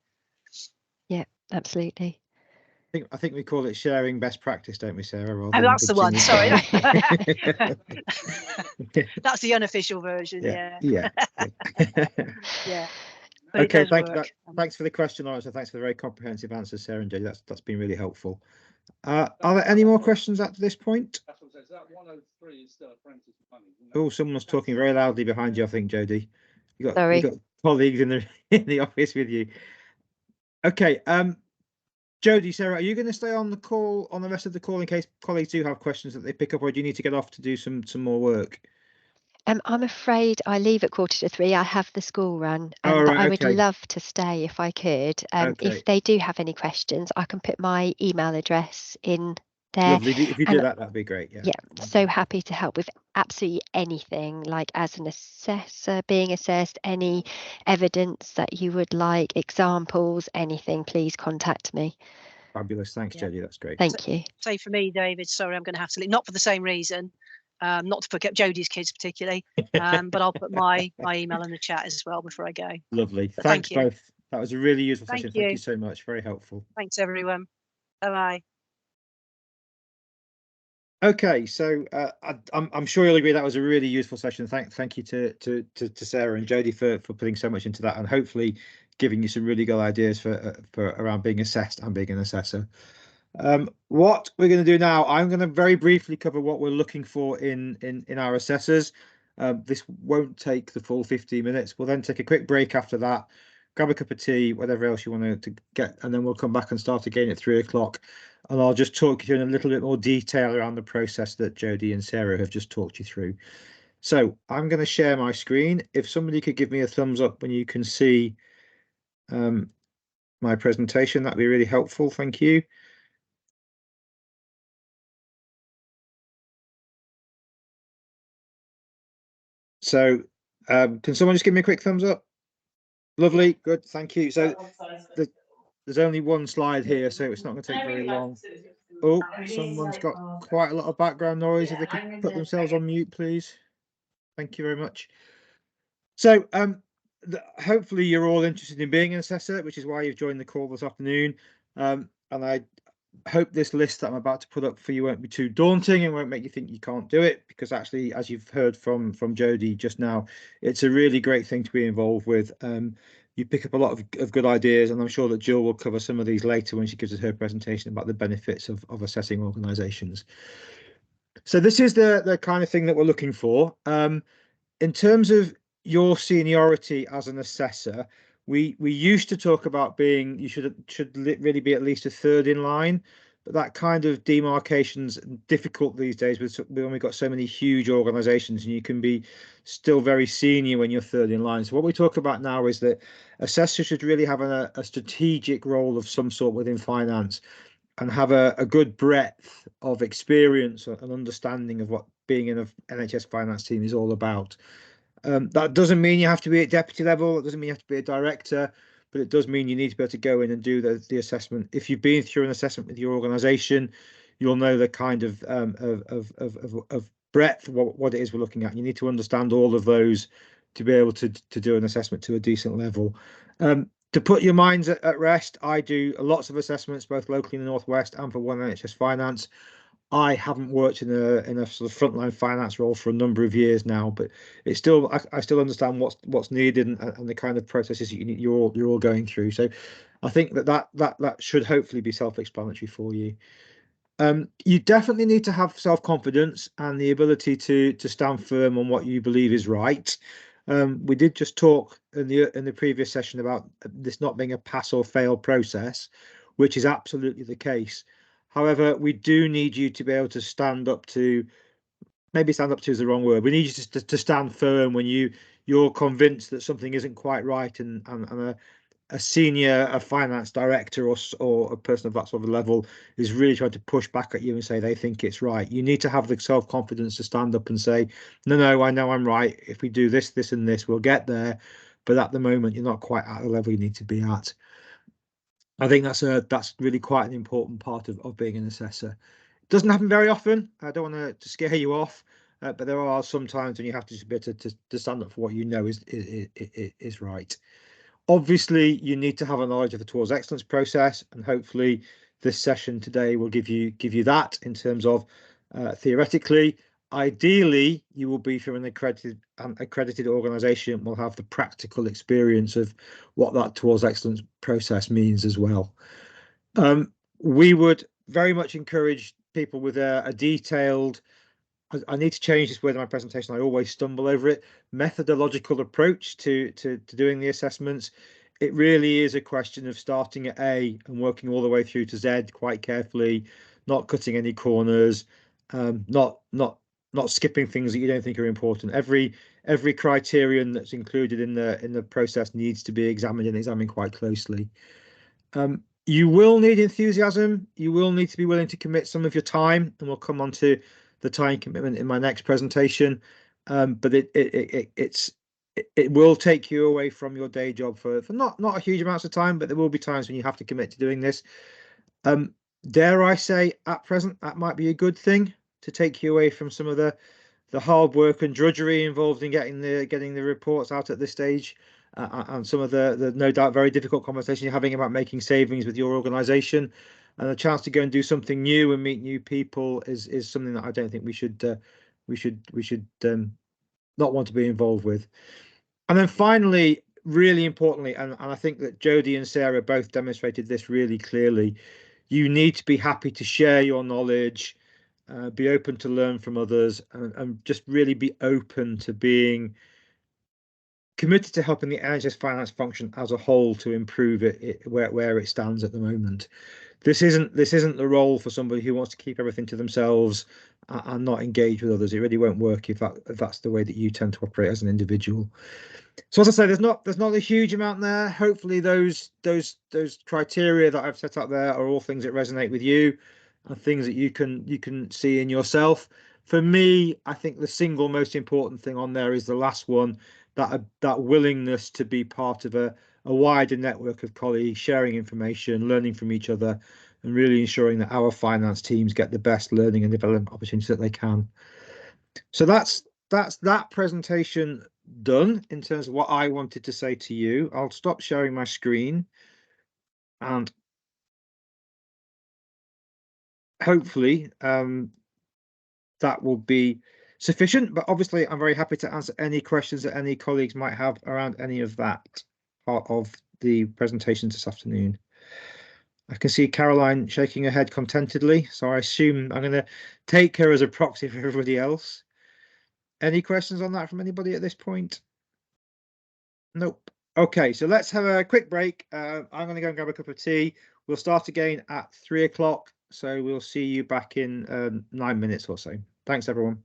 Yeah, absolutely. I think we call it sharing best practice, don't we, Sarah? That's the one. Sorry. That's the unofficial version. Yeah. Yeah. Okay. Thanks for the question, Lawrence. And thanks for the very comprehensive answer, Sarah and Jodie. That's been really helpful. Are there any more questions at this point? Oh, someone's talking very loudly behind you, I think, Jodie. You got colleagues in the office with you. Okay. Jodie, Sarah, are you going to stay on the call on the rest of the call in case colleagues do have questions that they pick up, or do you need to get off to do some more work? I'm afraid I leave at 2:45. I have the school run, but I would love to stay if I could. If they do have any questions, I can put my email address in there. Lovely. If you do that, that'd be great. Yeah, so happy to help with absolutely anything, like as an assessor being assessed, any evidence that you would like, examples, anything, please contact me. Fabulous. Thanks, Jodie. That's great. Thank you. Say for me, David, sorry, I'm going to have to leave, not for the same reason. Not to forget Jodie's kids particularly, but I'll put my email in the chat as well before I go. Lovely. Thanks both. That was a really useful session. Thank you so much. Very helpful. Thanks, everyone. Bye-bye. Okay, so I'm sure you'll agree that was a really useful session. Thank you to Sarah and Jodie for putting so much into that, and hopefully giving you some really good ideas for around being assessed and being an assessor. What we're going to do now, I'm going to very briefly cover what we're looking for in our assessors. This won't take the full 15 minutes. We'll then take a quick break after that, grab a cup of tea, whatever else you want to get, and then we'll come back and start again at 3 o'clock. And I'll just talk you through in a little bit more detail around the process that Jodie and Sarah have just talked you through. So I'm going to share my screen. If somebody could give me a thumbs up when you can see my presentation, that'd be really helpful. Thank you. So can someone just give me a quick thumbs up? Lovely, good, thank you. So there's only one slide here, so it's not going to take very long. Oh, someone's got quite a lot of background noise. If they could put themselves on mute, please. Thank you very much. So hopefully you're all interested in being an assessor, which is why you've joined the call this afternoon. And I hope this list that I'm about to put up for you won't be too daunting and won't make you think you can't do it, because actually, as you've heard from Jodie just now, it's a really great thing to be involved with. You pick up a lot of good ideas, and I'm sure that Jill will cover some of these later when she gives us her presentation about the benefits of assessing organisations. So this is the kind of thing that we're looking for. In terms of your seniority as an assessor, we used to talk about being, you should really be at least a third in line. but that kind of demarcation's difficult these days when we've got so many huge organizations, and you can be still very senior when you're third in line. So what we talk about now is that assessors should really have a strategic role of some sort within finance, and have a good breadth of experience and understanding of what being in an NHS finance team is all about. That doesn't mean you have to be at deputy level. It doesn't mean you have to be a director, but it does mean you need to be able to go in and do the assessment. If you've been through an assessment with your organisation, you'll know the kind of breadth, what it is we're looking at. You need to understand all of those to be able to do an assessment to a decent level. To put your minds at rest, I do lots of assessments, both locally in the Northwest and for One NHS Finance. I haven't worked in a sort of frontline finance role for a number of years now, but it's still I still understand what's needed and the kind of processes that you're all going through. So I think that should hopefully be self-explanatory for you. You definitely need to have self-confidence and the ability to stand firm on what you believe is right. We did just talk in the previous session about this not being a pass or fail process, which is absolutely the case. However, we do need you to be able to stand up to, maybe stand up to is the wrong word. We need you to stand firm when you're convinced that something isn't quite right, and a senior finance director or a person of that sort of level is really trying to push back at you and say they think it's right. You need to have the self-confidence to stand up and say, no, I know I'm right. If we do this, this and this, we'll get there. But at the moment, you're not quite at the level you need to be at. I think that's really quite an important part of being an assessor. It doesn't happen very often. I don't want to scare you off, but there are some times when you have to be able to stand up for what you know is right. Obviously, you need to have a knowledge of the Towards Excellence process, and hopefully this session today will give you that in terms of theoretically. Ideally, you will be from an accredited organisation, will have the practical experience of what that Towards Excellence process means as well. We would very much encourage people with a detailed, I need to change this word in my presentation, I always stumble over it, methodological approach to doing the assessments. It really is a question of starting at A and working all the way through to Z quite carefully, not cutting any corners, not skipping things that you don't think are important. Every criterion that's included in the process needs to be examined and examined quite closely. You will need enthusiasm. You will need to be willing to commit some of your time, and we'll come on to the time commitment in my next presentation. But it will take you away from your day job for not a huge amounts of time, but there will be times when you have to commit to doing this. Dare I say, at present, that might be a good thing to take you away from some of the hard work and drudgery involved in getting the reports out at this stage, and some of the no doubt very difficult conversation you're having about making savings with your organisation, and a chance to go and do something new and meet new people is something that I don't think we should not want to be involved with. And then finally, really importantly, and I think that Jodie and Sarah both demonstrated this really clearly, you need to be happy to share your knowledge, be open to learn from others, and just really be open to being committed to helping the NHS finance function as a whole to improve it where it stands at the moment. This isn't the role for somebody who wants to keep everything to themselves and not engage with others. It really won't work if that's the way that you tend to operate as an individual. So as I say, there's not a huge amount there. Hopefully those criteria that I've set up there are all things that resonate with you and things that you can see in yourself. For me, I think the single most important thing on there is the last one, that willingness to be part of a wider network of colleagues, sharing information, learning from each other, and really ensuring that our finance teams get the best learning and development opportunities that they can. So that's that presentation done in terms of what I wanted to say to you. I'll stop sharing my screen, and hopefully that will be sufficient, but obviously I'm very happy to answer any questions that any colleagues might have around any of that part of the presentation this afternoon. I can see Caroline shaking her head contentedly, so I assume I'm going to take her as a proxy for everybody else. Any questions on that from anybody at this point? Nope. Okay, so let's have a quick break. I'm going to go and grab a cup of tea. We'll start again at 3 o'clock So we'll see you back in 9 minutes or so. Thanks, everyone.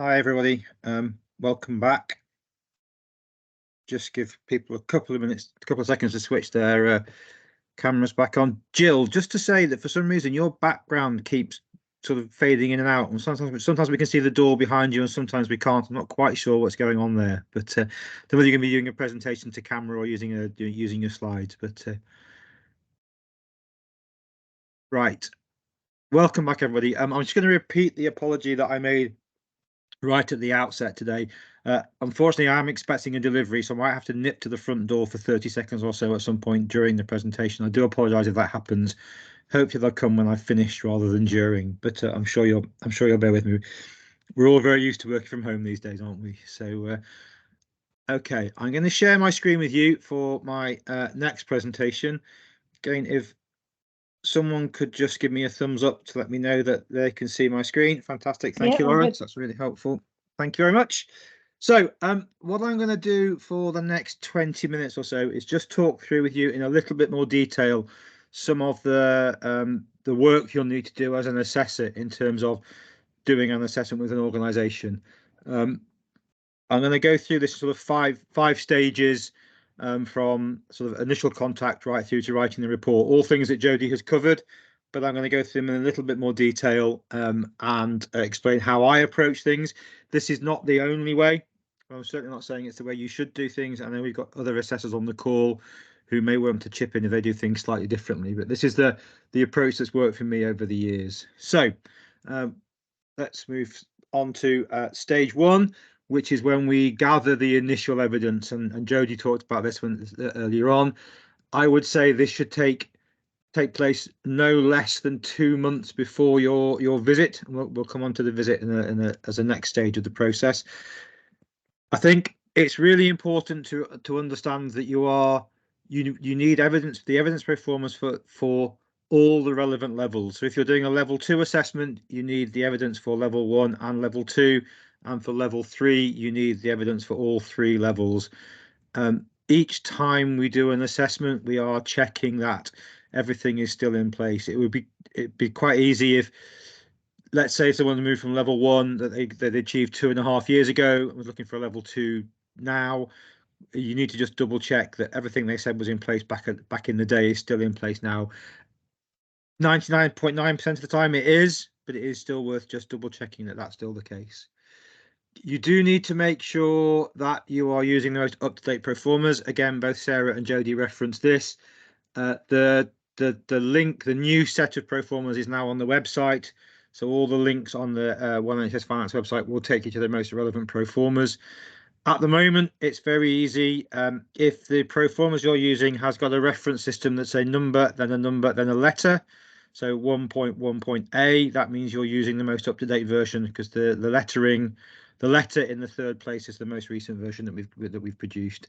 Hi everybody, welcome back. Just give people a couple of seconds to switch their cameras back on. Jill, just to say that for some reason your background keeps sort of fading in and out, and sometimes we can see the door behind you and sometimes we can't. I'm not quite sure what's going on there, but don't know whether you're going to be doing a presentation to camera or using your slides, but right. Welcome back everybody. I'm just going to repeat the apology that I made right at the outset today. Unfortunately, I'm expecting a delivery, so I might have to nip to the front door for 30 seconds or so at some point during the presentation. I do apologise if that happens. Hopefully they'll come when I've finished rather than during, but I'm sure you'll bear with me. We're all very used to working from home these days, aren't we? So okay, I'm going to share my screen with you for my next presentation. Again, if someone could just give me a thumbs up to let me know that they can see my screen. Fantastic. Thank you, Lawrence. That's really helpful. Thank you very much. So what I'm going to do for the next 20 minutes or so is just talk through with you in a little bit more detail some of the work you'll need to do as an assessor in terms of doing an assessment with an organisation. I'm going to go through this sort of five stages from sort of initial contact right through to writing the report, all things that Jodie has covered, but I'm going to go through them in a little bit more detail and explain how I approach things. This is not the only way. I'm certainly not saying it's the way you should do things. I know we've got other assessors on the call who may want to chip in if they do things slightly differently, but this is the approach that's worked for me over the years. So let's move on to stage one, which is when we gather the initial evidence, and Jodie talked about this one earlier on. I would say this should take place no less than 2 months before your visit. We'll come on to the visit as a next stage of the process. I think it's really important to understand that you need evidence, the evidence performance for all the relevant levels. So if you're doing a level 2 assessment, you need the evidence for level 1 and level 2, and for level 3, you need the evidence for all 3 levels. Each time we do an assessment, we are checking that everything is still in place. It'd be quite easy if, let's say, someone moved from level 1 that they achieved 2.5 years ago and was looking for a level 2 now. You need to just double check that everything they said was in place back in the day is still in place now. 99.9% of the time it is, but it is still worth just double checking that that's still the case. You do need to make sure that you are using the most up-to-date proformas. Again, both Sarah and Jodie referenced this. The link, the new set of proformas is now on the website. So all the links on the One NHS Finance website will take you to the most relevant proformas. At the moment, it's very easy. If the proformas you're using has got a reference system that's a number, then a letter. So 1.1.A, that means you're using the most up-to-date version, because the letter in the third place is the most recent version that we've produced.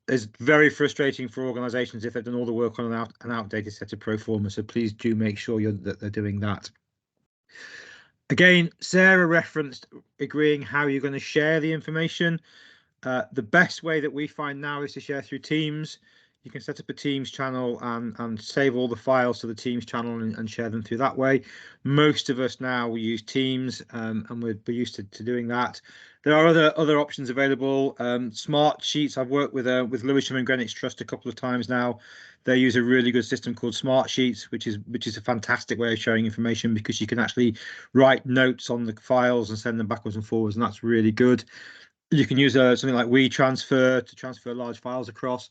It's very frustrating for organisations if they've done all the work on an outdated set of proforma. So please do make sure that they're doing that. Again, Sarah referenced agreeing how you're going to share the information. The best way that we find now is to share through Teams. You can set up a Teams channel and save all the files to the Teams channel and share them through that way. Most of us now we use Teams and we're used to doing that. There are other options available. Smart Sheets. I've worked with Lewisham and Greenwich Trust a couple of times now. They use a really good system called Smart Sheets, which is a fantastic way of sharing information, because you can actually write notes on the files and send them backwards and forwards, and that's really good. You can use something like WeTransfer to transfer large files across,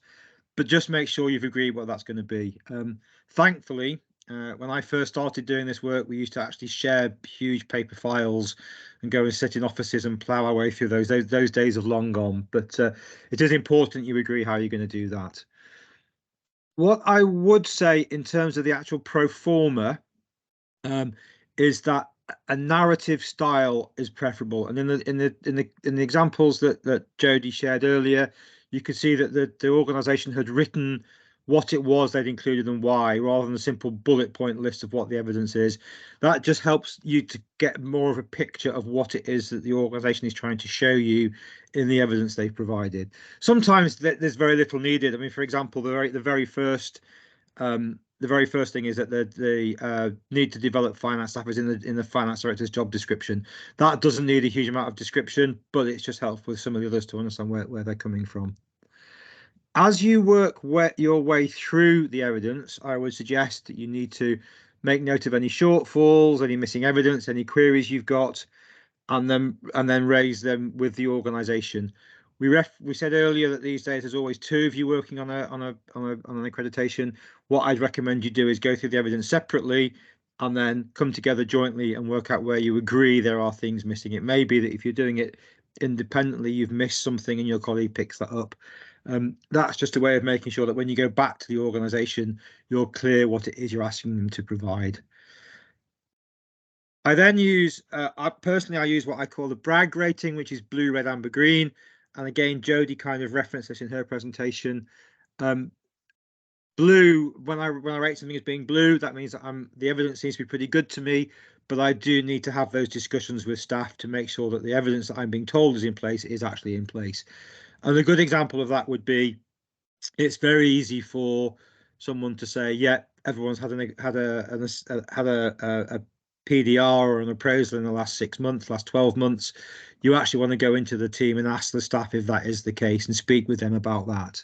but just make sure you've agreed what that's going to be. Thankfully, when I first started doing this work, we used to actually share huge paper files and go and sit in offices and plough our way through those days have long gone. But it is important you agree how you're going to do that. What I would say in terms of the actual pro forma is that a narrative style is preferable, and in the examples that Jodie shared earlier, you could see that the organisation had written what it was they'd included and why, rather than a simple bullet point list of what the evidence is. That just helps you to get more of a picture of what it is that the organisation is trying to show you in the evidence they've provided. Sometimes there's very little needed. I mean, for example, the very first the very first thing is that the need to develop finance staff is in the finance director's job description. That doesn't need a huge amount of description, but it's just helpful with some of the others to understand where they're coming from. As you work your way through the evidence, I would suggest that you need to make note of any shortfalls, any missing evidence, any queries you've got, and then raise them with the organisation. We said earlier that these days there's always two of you working on an accreditation. What I'd recommend you do is go through the evidence separately and then come together jointly and work out where you agree there are things missing. It may be that if you're doing it independently, you've missed something and your colleague picks that up. That's just a way of making sure that when you go back to the organisation, you're clear what it is you're asking them to provide. I then use, I use what I call the bragg rating, which is blue, red, amber, green. And again, Jodie kind of referenced this in her presentation. Blue, when I rate something as being blue, that means that the evidence seems to be pretty good to me, but I do need to have those discussions with staff to make sure that the evidence that I'm being told is in place is actually in place. And a good example of that would be, it's very easy for someone to say, yeah, everyone's had a PDR or an appraisal in the last 6 months, last 12 months. You actually want to go into the team and ask the staff if that is the case and speak with them about that.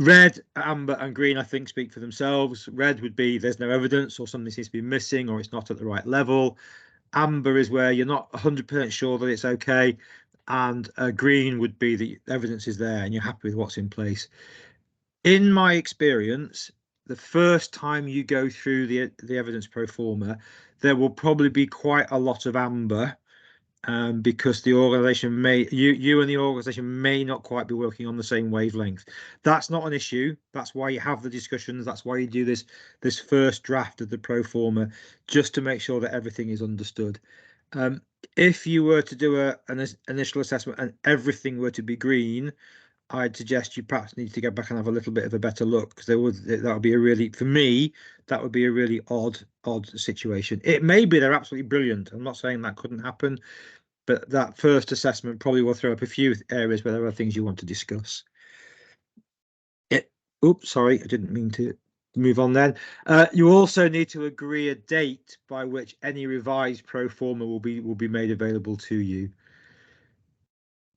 Red, amber and green, I think, speak for themselves. Red would be there's no evidence or something seems to be missing or it's not at the right level. Amber is where you're not 100% sure that it's okay. And green would be the evidence is there and you're happy with what's in place. In my experience, the first time you go through the evidence pro forma, there will probably be quite a lot of amber, because the organisation you and the organisation may not quite be working on the same wavelength. That's not an issue. That's why you have the discussions. That's why you do this first draft of the pro forma, just to make sure that everything is understood. If you were to do an initial assessment and everything were to be green, I'd suggest you perhaps need to go back and have a little bit of a better look, because that would be a really, for me, that would be a really odd situation. It may be they're absolutely brilliant. I'm not saying that couldn't happen, but that first assessment probably will throw up a few areas where there are things you want to discuss. Oops, sorry, I didn't mean to move on then. You also need to agree a date by which any revised pro forma will be made available to you.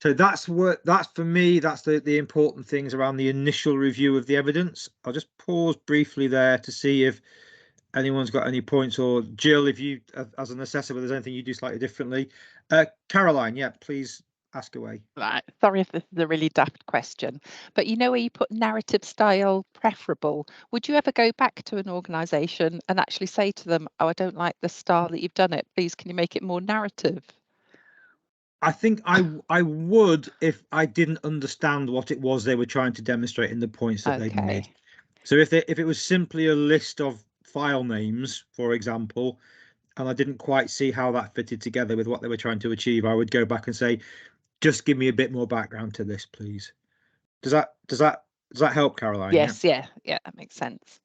So that's for me, that's the important things around the initial review of the evidence. I'll just pause briefly there to see if anyone's got any points, or Jill, if you, as an assessor, if there's anything you do slightly differently. Caroline, yeah, please ask away. Right. Sorry if this is a really daft question, but you know where you put narrative style preferable, would you ever go back to an organisation and actually say to them, oh, I don't like the style that you've done it, please can you make it more narrative? I think I would if I didn't understand what it was they were trying to demonstrate in the points that they'd made. So if it was simply a list of file names, for example, and I didn't quite see how that fitted together with what they were trying to achieve, I would go back and say, just give me a bit more background to this, please. Does that help, Caroline? Yes, yeah, that makes sense.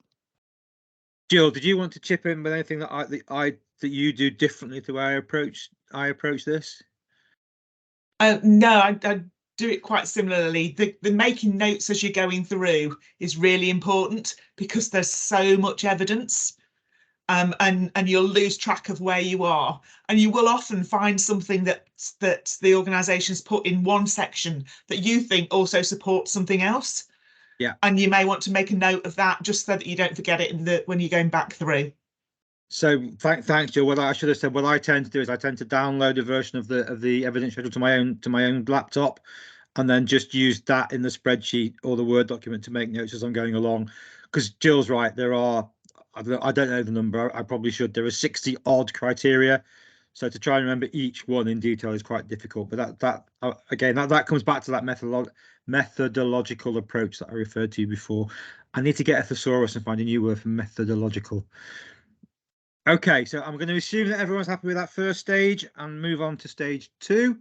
Jill, did you want to chip in with anything that you do differently to the way I approach this? No, I do it quite similarly. The making notes as you're going through is really important, because there's so much evidence, and you'll lose track of where you are, and you will often find something that the organisation's put in one section that you think also supports something else. Yeah, and you may want to make a note of that just so that you don't forget it when you're going back through. So thanks, Jill. What I should have said, what I tend to do is I tend to download a version of the evidence schedule to my own laptop, and then just use that in the spreadsheet or the Word document to make notes as I'm going along. Because Jill's right, there are, I don't know the number, I probably should. There are 60 odd criteria, so to try and remember each one in detail is quite difficult. But that comes back to that methodological approach that I referred to before. I need to get a thesaurus and find a new word for methodological. Okay, so I'm going to assume that everyone's happy with that first stage and move on to stage 2.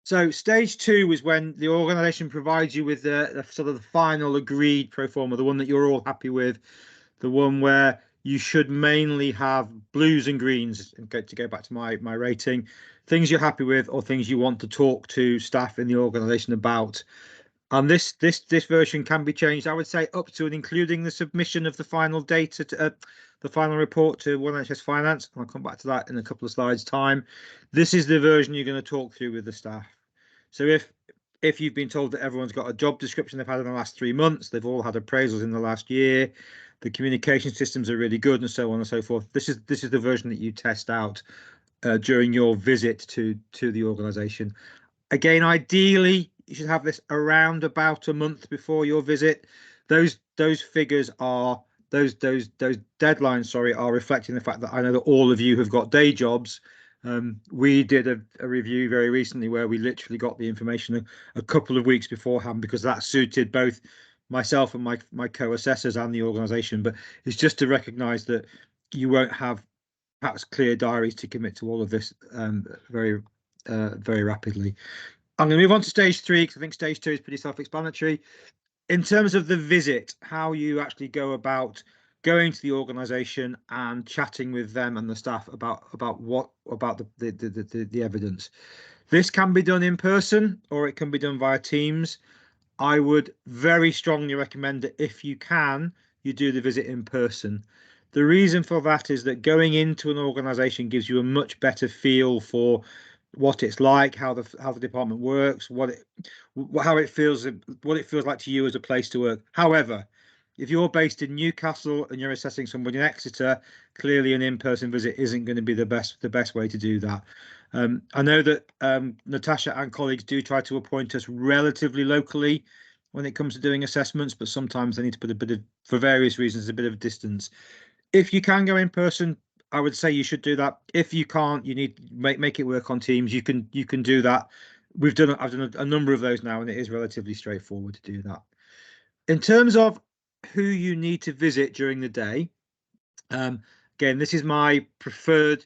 So stage 2 is when the organisation provides you with the sort of the final agreed pro forma, the one that you're all happy with, the one where you should mainly have blues and greens, and to go back to my rating, things you're happy with or things you want to talk to staff in the organisation about. And this version can be changed, I would say, up to and including the submission of the final data to the final report to NHS Finance. I'll come back to that in a couple of slides' time. This is the version you're going to talk through with the staff. So if you've been told that everyone's got a job description they've had in the last 3 months, they've all had appraisals in the last year, the communication systems are really good, and so on and so forth. This is the version that you test out during your visit to the organisation. Again, ideally, you should have this around about a month before your visit. Those figures are those deadlines, sorry, are reflecting the fact that I know that all of you have got day jobs. We did a review very recently where we literally got the information a couple of weeks beforehand, because that suited both myself and my co-assessors and the organisation. But it's just to recognise that you won't have perhaps clear diaries to commit to all of this very rapidly. I'm going to move on to stage 3 because I think stage 2 is pretty self-explanatory. In terms of the visit, how you actually go about going to the organisation and chatting with them and the staff about the evidence. This can be done in person or it can be done via Teams. I would very strongly recommend that if you can, you do the visit in person. The reason for that is that going into an organisation gives you a much better feel for what it's like, how the department works, how it feels, what it feels like to you as a place to work. However, if you're based in Newcastle and you're assessing somebody in Exeter, clearly an in-person visit isn't going to be the best way to do that. I know that Natasha and colleagues do try to appoint us relatively locally when it comes to doing assessments, but sometimes they need to put a bit of, for various reasons, a bit of distance. If you can go in person, I would say you should do that. If you can't, you need to make it work on Teams. You can do that. I've done a number of those now, and it is relatively straightforward to do that. In terms of who you need to visit during the day, again, this is my preferred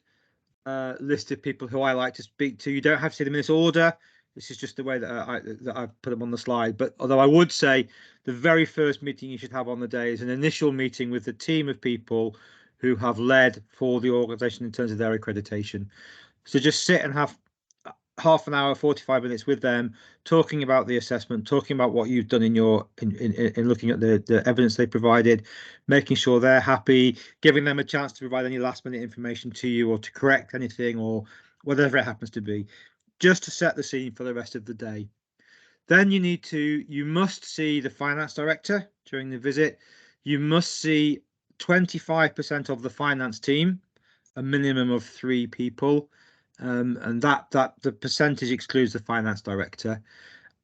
list of people who I like to speak to. You don't have to see them in this order. This is just the way that I've put them on the slide. But although I would say the very first meeting you should have on the day is an initial meeting with the team of people who have led for the organisation in terms of their accreditation. So just sit and have half an hour, 45 minutes with them, talking about the assessment, talking about what you've done in looking at the evidence they provided, making sure they're happy, giving them a chance to provide any last minute information to you or to correct anything or whatever it happens to be, just to set the scene for the rest of the day. Then you must see the finance director during the visit. You must see 25% of the finance team, a minimum of 3 people. And that the percentage excludes the finance director.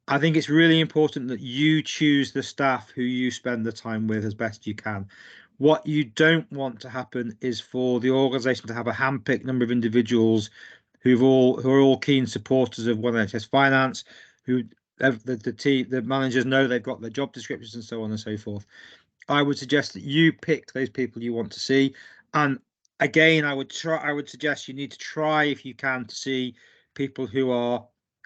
I think it's really important that you choose the staff who you spend the time with as best you can. What you don't want to happen is for the organisation to have a handpicked number of individuals who are all keen supporters of NHS Finance, who the managers know they've got their job descriptions and so on and so forth. I would suggest that you pick those people you want to see, and again, I would suggest you need to try, if you can, to see people who are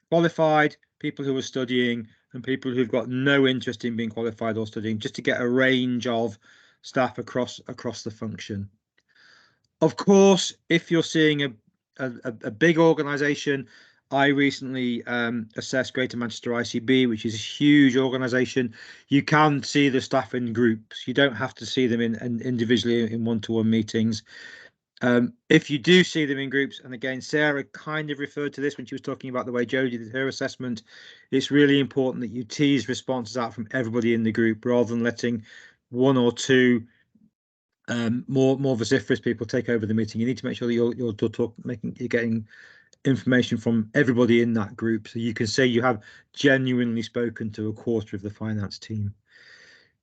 qualified, people who are studying, and people who've got no interest in being qualified or studying, just to get a range of staff across the function. Of course, if you're seeing a big organisation, I recently assessed Greater Manchester ICB, which is a huge organisation. You can see the staff in groups. You don't have to see them in individually in one-to-one meetings. If you do see them in groups, and again, Sarah kind of referred to this when she was talking about the way Jodie did her assessment, it's really important that you tease responses out from everybody in the group rather than letting 1 or 2 more vociferous people take over the meeting. You need to make sure that you're getting information from everybody in that group, so you can say you have genuinely spoken to a quarter of the finance team.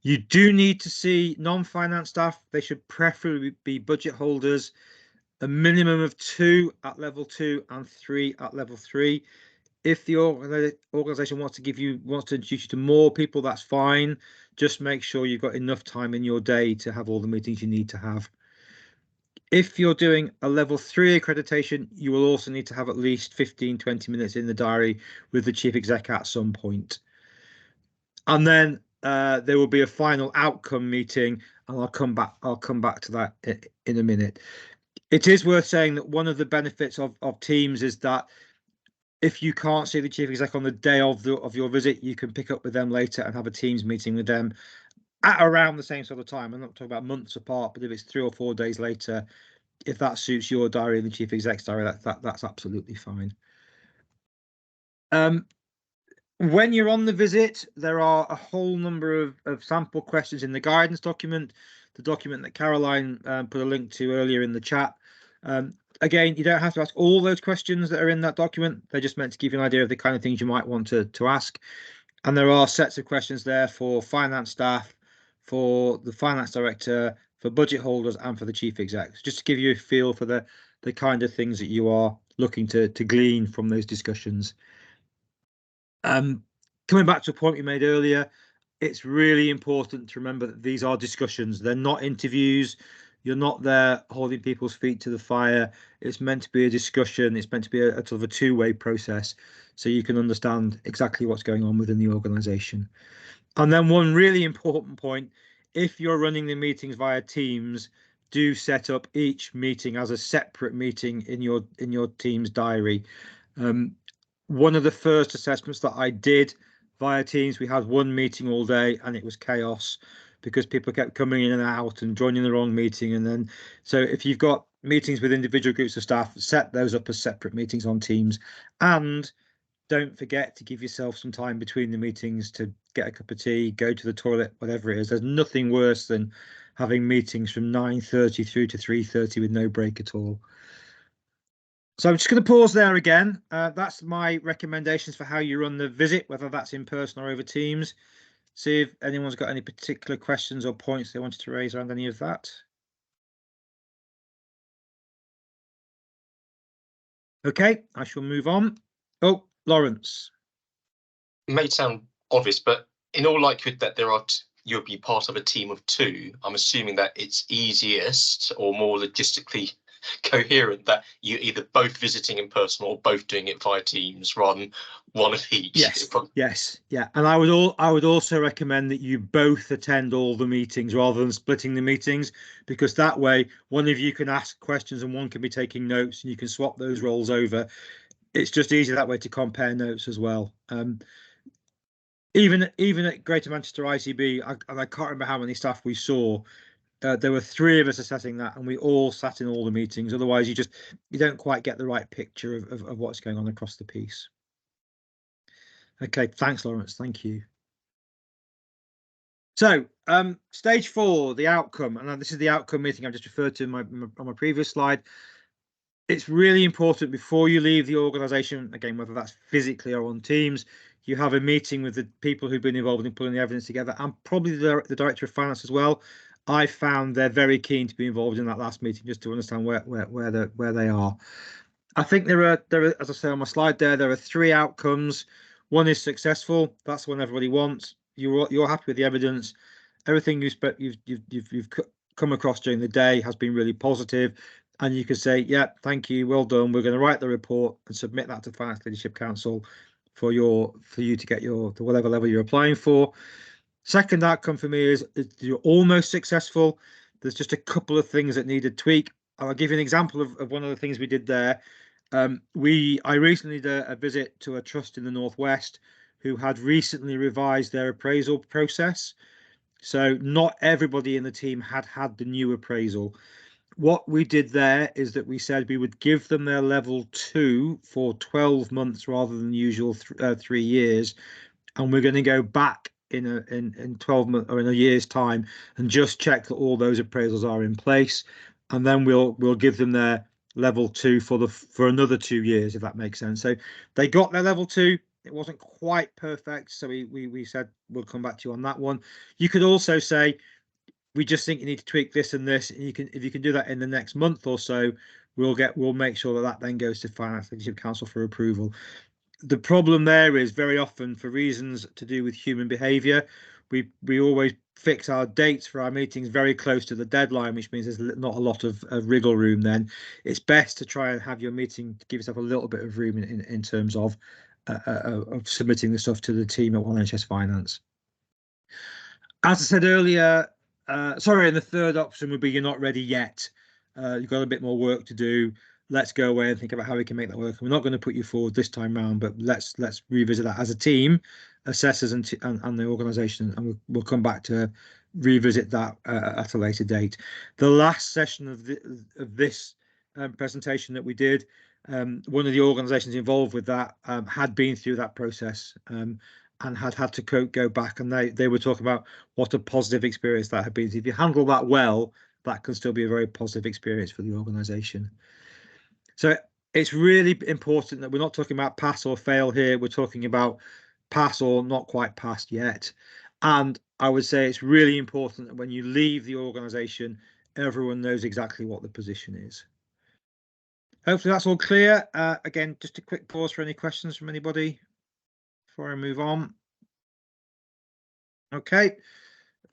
You do need to see non-finance staff. They should preferably be budget holders, a minimum of 2 at level 2 and 3 at level 3. If the organisation wants to introduce you to more people, that's fine. Just make sure you've got enough time in your day to have all the meetings you need to have. If you're doing a level 3 accreditation, you will also need to have at least 15-20 minutes in the diary with the chief exec at some point. And then there will be a final outcome meeting, and I'll come back to that in a minute. It is worth saying that one of the benefits of Teams is that If you can't see the chief exec on the day of your visit, you can pick up with them later and have a Teams meeting with them at around the same sort of time. I'm not talking about months apart, but if it's 3 or 4 days later, if that suits your diary and the chief exec's diary, that's absolutely fine. When you're on the visit, there are a whole number of sample questions in the guidance document, the document that Caroline put a link to earlier in the chat. Again, you don't have to ask all those questions that are in that document. They're just meant to give you an idea of the kind of things you might want to ask. And there are sets of questions there for finance staff, for the finance director, for budget holders, and for the chief execs, just to give you a feel for the kind of things that you are looking to glean from those discussions. Coming back to a point we made earlier, it's really important to remember that these are discussions. They're not interviews. You're not there holding people's feet to the fire. It's meant to be a discussion. It's meant to be a sort of a two-way process, so you can understand exactly what's going on within the organisation. And then one really important point, if you're running the meetings via Teams, do set up each meeting as a separate meeting in your Teams diary. One of the first assessments that I did via Teams, we had one meeting all day and it was chaos because people kept coming in and out and joining the wrong meeting. And then, so if you've got meetings with individual groups of staff, set those up as separate meetings on Teams, and don't forget to give yourself some time between the meetings to get a cup of tea, go to the toilet, whatever it is. There's nothing worse than having meetings from 9:30 through to 3:30 with no break at all. So I'm just going to pause there again. That's my recommendations for how you run the visit, whether that's in person or over Teams. See if anyone's got any particular questions or points they wanted to raise around any of that. Okay, I shall move on. Oh, Lawrence. It may sound obvious, but in all likelihood that you'll be part of a team of 2. I'm assuming that it's easiest or more logistically coherent that you're either both visiting in person or both doing it via Teams rather than one of each. Yes, yeah. And I would also recommend that you both attend all the meetings rather than splitting the meetings, because that way one of you can ask questions and one can be taking notes and you can swap those roles over. It's just easier that way to compare notes as well. Even at Greater Manchester ICB, I can't remember how many staff we saw. There were 3 of us assessing that, and we all sat in all the meetings. Otherwise, you don't quite get the right picture of what's going on across the piece. Okay, thanks, Lawrence. Thank you. So, stage 4, the outcome, and this is the outcome meeting I just referred to on my previous slide. It's really important before you leave the organisation, again, whether that's physically or on Teams, you have a meeting with the people who've been involved in pulling the evidence together, and probably the Director of Finance as well. I found they're very keen to be involved in that last meeting just to understand where they are. I think there are, as I say on my slide there are 3 outcomes. One is successful. That's the one everybody wants. You're happy with the evidence. Everything you've come across during the day has been really positive, and you can say, yeah, thank you, well done. We're going to write the report and submit that to Finance Leadership Council for you to get to whatever level you're applying for. Second outcome for me is you're almost successful. There's just a couple of things that need a tweak. I'll give you an example of one of the things we did there. I recently did a visit to a trust in the Northwest who had recently revised their appraisal process. So not everybody in the team had the new appraisal. What we did there is that we said we would give them their level 2 for 12 months rather than the usual 3 years, and we're going to go back in 12 months or in a year's time and just check that all those appraisals are in place, and then we'll give them their level 2 for another 2 years, if that makes sense. So they got their level 2. It wasn't quite perfect, so we said we'll come back to you on that one. You could also say, we just think you need to tweak this and this, and if you can do that in the next month or so, we'll make sure that then goes to Finance Leadership Council for approval. The problem there is very often, for reasons to do with human behaviour, we always fix our dates for our meetings very close to the deadline, which means there's not a lot of wriggle room. Then it's best to try and have your meeting to give yourself a little bit of room in terms of submitting the stuff to the team at NHS Finance. As I said earlier, and the third option would be you're not ready yet. You've got a bit more work to do. let's go away and think about how we can make that work. We're not going to put you forward this time round, but let's revisit that as a team, assessors and the organisation, and we'll come back to revisit that at a later date. The last session of this presentation that we did, one of the organisations involved with that had been through that process and had to go back, and they were talking about what a positive experience that had been. So if you handle that well, that can still be a very positive experience for the organisation. So it's really important that we're not talking about pass or fail here. We're talking about pass or not quite passed yet. And I would say it's really important that when you leave the organisation, everyone knows exactly what the position is. Hopefully that's all clear. Again, just a quick pause for any questions from anybody before I move on. Okay.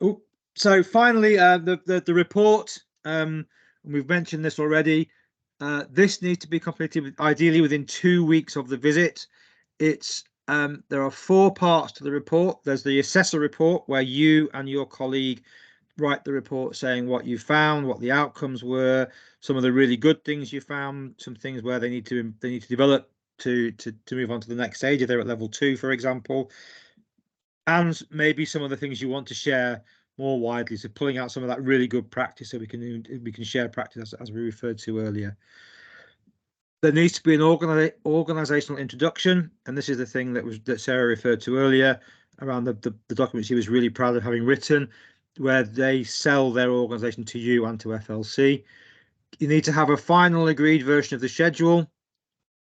Ooh. So finally, the report. We've mentioned this already. This needs to be completed ideally within 2 weeks of the visit. It's there are 4 parts to the report. There's the assessor report, where you and your colleague write the report saying what you found, what the outcomes were, some of the really good things you found, some things where they need to develop to move on to the next stage if they're at level 2, for example, and maybe some of the things you want to share more widely. So pulling out some of that really good practice so we can share practice as we referred to earlier. There needs to be an organizational introduction, and this is the thing that Sarah referred to earlier around the document she was really proud of having written, where they sell their organization to you and to FLC. You need to have a final agreed version of the schedule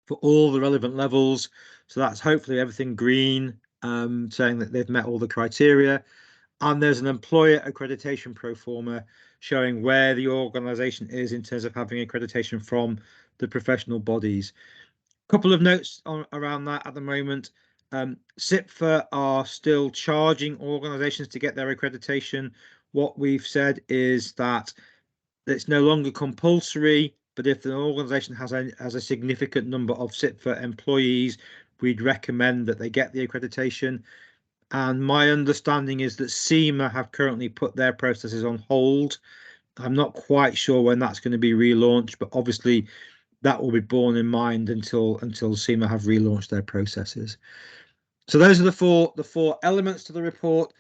for all the relevant levels. So that's hopefully everything green, saying that they've met all the criteria. And there's an employer accreditation pro forma showing where the organisation is in terms of having accreditation from the professional bodies. A couple of notes around that at the moment. CIPFA are still charging organisations to get their accreditation. What we've said is that it's no longer compulsory, but if an organisation has a significant number of CIPFA employees, we'd recommend that they get the accreditation. And my understanding is that SEMA have currently put their processes on hold. I'm not quite sure when that's going to be relaunched, but obviously that will be borne in mind until SEMA have relaunched their processes. So those are the four elements to the report.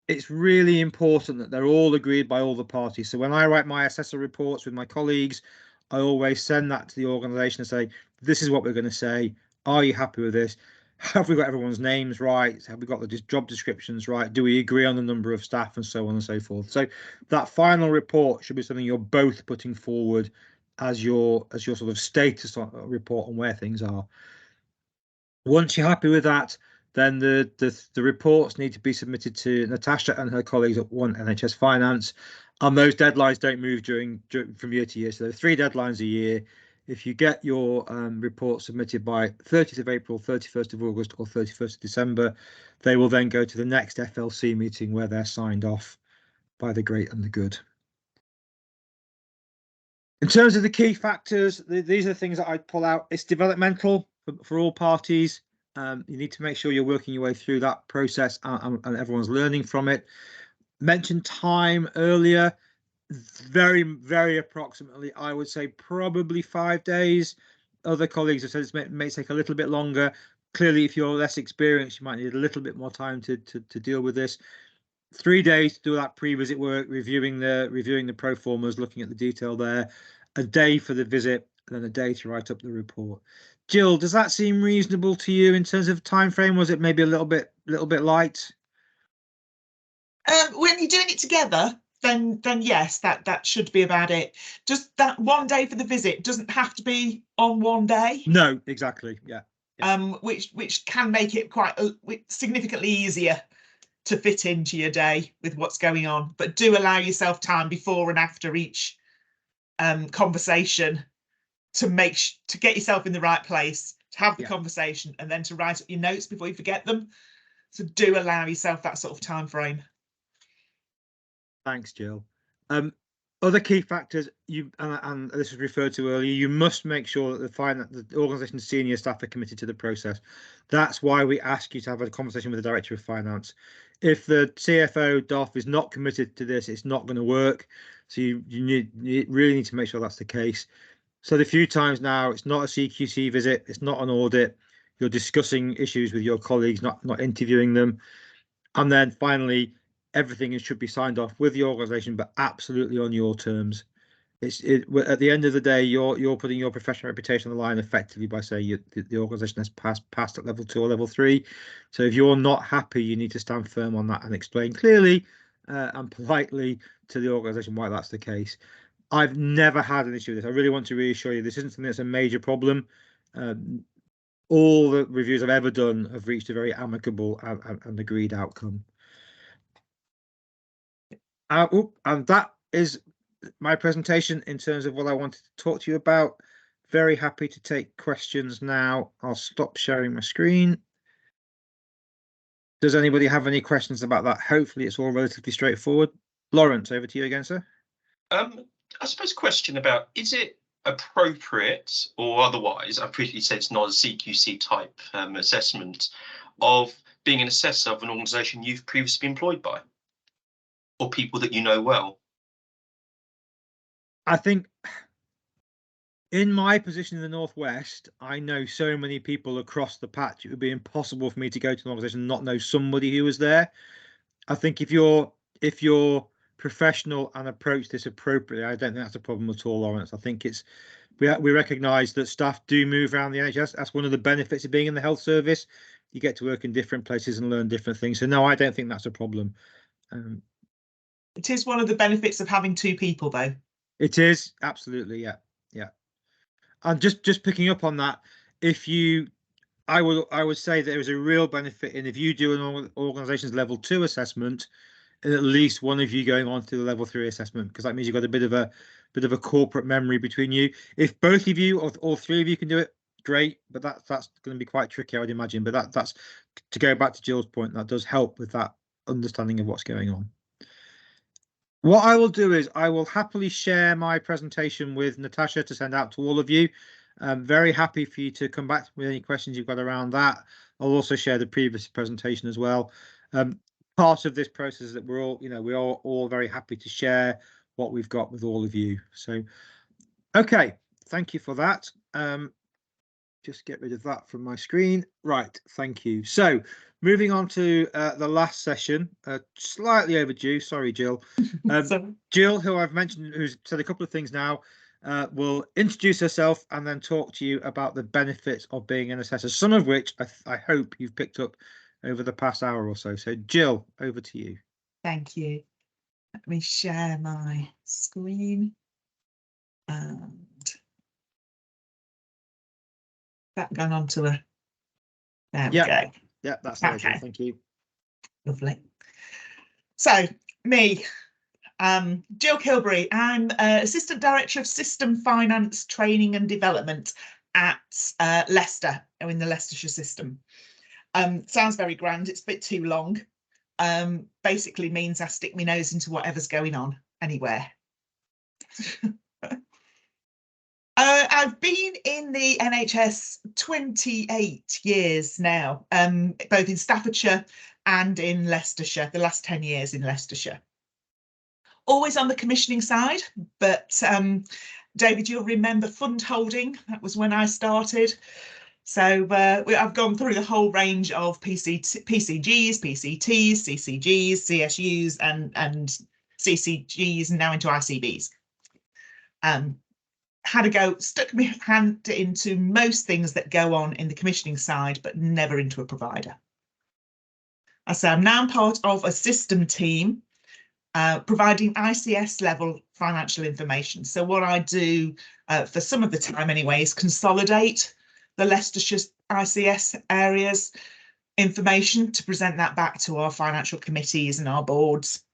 It's really important that they're all agreed by all the parties. So when I write my assessor reports with my colleagues, I always send that to the organisation and say, this is what we're going to say. Are you happy with this? Have we got everyone's names right? Have we got the job descriptions right? Do we agree on the number of staff and so on and so forth? So that final report should be something you're both putting forward as your sort of status report on where things are. Once you're happy with that, then the reports need to be submitted to Natasha and her colleagues at One NHS Finance, and those deadlines don't move from year to year. So there are 3 deadlines a year. If you get your report submitted by 30th of April, 31st of August, or 31st of December, they will then go to the next FLC meeting where they're signed off by the great and the good. In terms of the key factors, these are the things that I'd pull out. It's developmental for all parties. You need to make sure you're working your way through that process and everyone's learning from it. Mentioned time earlier. Very, very approximately, I would say probably 5 days. Other colleagues have said it may take a little bit longer. Clearly, if you're less experienced, you might need a little bit more time to deal with this. 3 days to do that pre-visit work, reviewing the pro formas, looking at the detail there. A day for the visit, and then a day to write up the report. Jill, does that seem reasonable to you in terms of time frame? Was it maybe a little bit light? When you're doing it together, then yes, that should be about it. Just that 1 day for the visit doesn't have to be on 1 day. No, exactly. Yeah. Which can make it quite significantly easier to fit into your day with what's going on. But do allow yourself time before and after each conversation to get yourself in the right place, to have the conversation, and then to write up your notes before you forget them. So do allow yourself that sort of time frame. Thanks, Jill. Other key factors, and this was referred to earlier, you must make sure that the organisation's senior staff are committed to the process. That's why we ask you to have a conversation with the Director of Finance. If the CFO, DOF, is not committed to this, it's not going to work. So you really need to make sure that's the case. So the few times now, it's not a CQC visit, it's not an audit. You're discussing issues with your colleagues, not interviewing them. And then finally, everything should be signed off with the organisation, but absolutely on your terms. At the end of the day, you're putting your professional reputation on the line effectively by saying the organisation has passed at level 2 or level 3. So if you're not happy, you need to stand firm on that and explain clearly and politely to the organisation why that's the case. I've never had an issue with this. I really want to reassure you, this isn't something that's a major problem. All the reviews I've ever done have reached a very amicable and agreed outcome. And that is my presentation in terms of what I wanted to talk to you about. Very happy to take questions now. I'll stop sharing my screen. Does anybody have any questions about that? Hopefully it's all relatively straightforward. Lawrence, over to you again, sir. I suppose question about, is it appropriate or otherwise, I appreciate you said it's not a CQC type assessment, of being an assessor of an organisation you've previously been employed by or people that you know well? I think in my position in the Northwest, I know so many people across the patch, it would be impossible for me to go to an organisation and not know somebody who was there. I think if you're professional and approach this appropriately, I don't think that's a problem at all, Lawrence. I think we recognise that staff do move around the NHS. That's one of the benefits of being in the health service. You get to work in different places and learn different things. So no, I don't think that's a problem. It is one of the benefits of having two people, though. It is, absolutely, yeah. And just picking up on that, I would say there is a real benefit in if you do an organisation's level 2 assessment, and at least one of you going on to the level 3 assessment, because that means you've got a bit of a corporate memory between you. If both of you or all three of you can do it, great, but that's going to be quite tricky, I would imagine. But that's to go back to Jill's point, that does help with that understanding of what's going on. What I will do is I will happily share my presentation with Natasha to send out to all of you. I'm very happy for you to come back with any questions you've got around that. I'll also share the previous presentation as well. Part of this process is that we're all very happy to share what we've got with all of you. So, okay, thank you for that. Just get rid of that from my screen. Right, thank you. So, moving on to the last session, slightly overdue. Sorry, Jill. Jill, who I've mentioned, who's said a couple of things now, will introduce herself and then talk to you about the benefits of being an assessor, some of which I hope you've picked up over the past hour or so. So, Jill, over to you. Thank you. Let me share my screen. And that going on to a. There we go. Yeah, that's okay. Jill, thank you. Lovely. So, me, Jill Kilbury. I'm Assistant Director of System Finance Training and Development at Leicester, in the Leicestershire system. Sounds very grand. It's a bit too long. Basically means I stick my nose into whatever's going on anywhere. I've been in the NHS 28 years now, both in Staffordshire and in Leicestershire, the last 10 years in Leicestershire. Always on the commissioning side, but David, you'll remember fund holding. That was when I started. So I've gone through the whole range of PCGs, PCTs, CCGs, CSUs and CCGs, and now into ICBs. Had a go, stuck my hand into most things that go on in the commissioning side, but never into a provider. So I'm now part of a system team providing ICS level financial information. So what I do for some of the time anyway is consolidate the Leicestershire ICS areas information to present that back to our financial committees and our boards.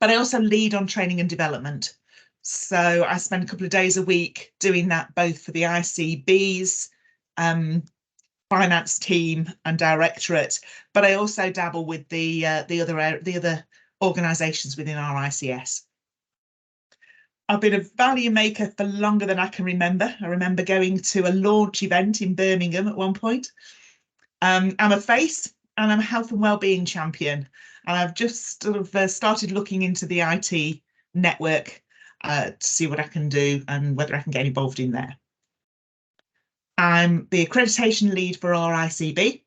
But I also lead on training and development. So I spend a couple of days a week doing that, both for the ICBs, finance team and directorate, but I also dabble with the other organisations within our ICS. I've been a value maker for longer than I can remember. I remember going to a launch event in Birmingham at one point. I'm a face and I'm a health and wellbeing champion. And I've just sort of started looking into the IT network to see what I can do and whether I can get involved in there. I'm the accreditation lead for our ICB,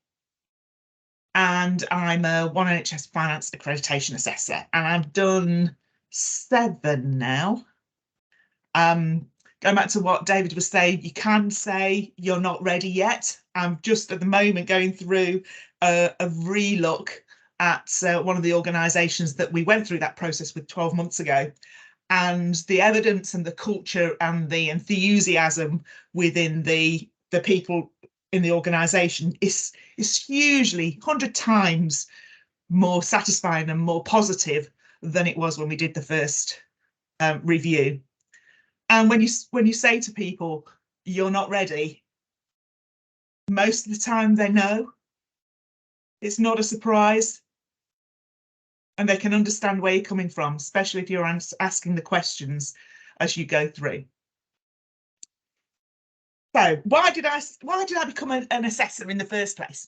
and I'm a One NHS Finance accreditation assessor, and I've done 7 now. Going back to what David was saying, you can say you're not ready yet. I'm just at the moment going through a relook at one of the organisations that we went through that process with 12 months ago. And the evidence and the culture and the enthusiasm within the people in the organisation is hugely 100 times more satisfying and more positive than it was when we did the first review. And when you say to people, you're not ready, most of the time they know. It's not a surprise. And they can understand where you're coming from, especially if you're asking the questions as you go through. So why did I become an assessor in the first place?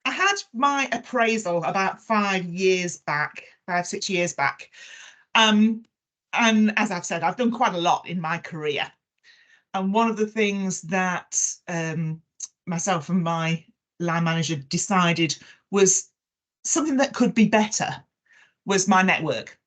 I had my appraisal about 5 years back, 5-6 years back. And as I've said, I've done quite a lot in my career. And one of the things that myself and my line manager decided was something that could be better was my network.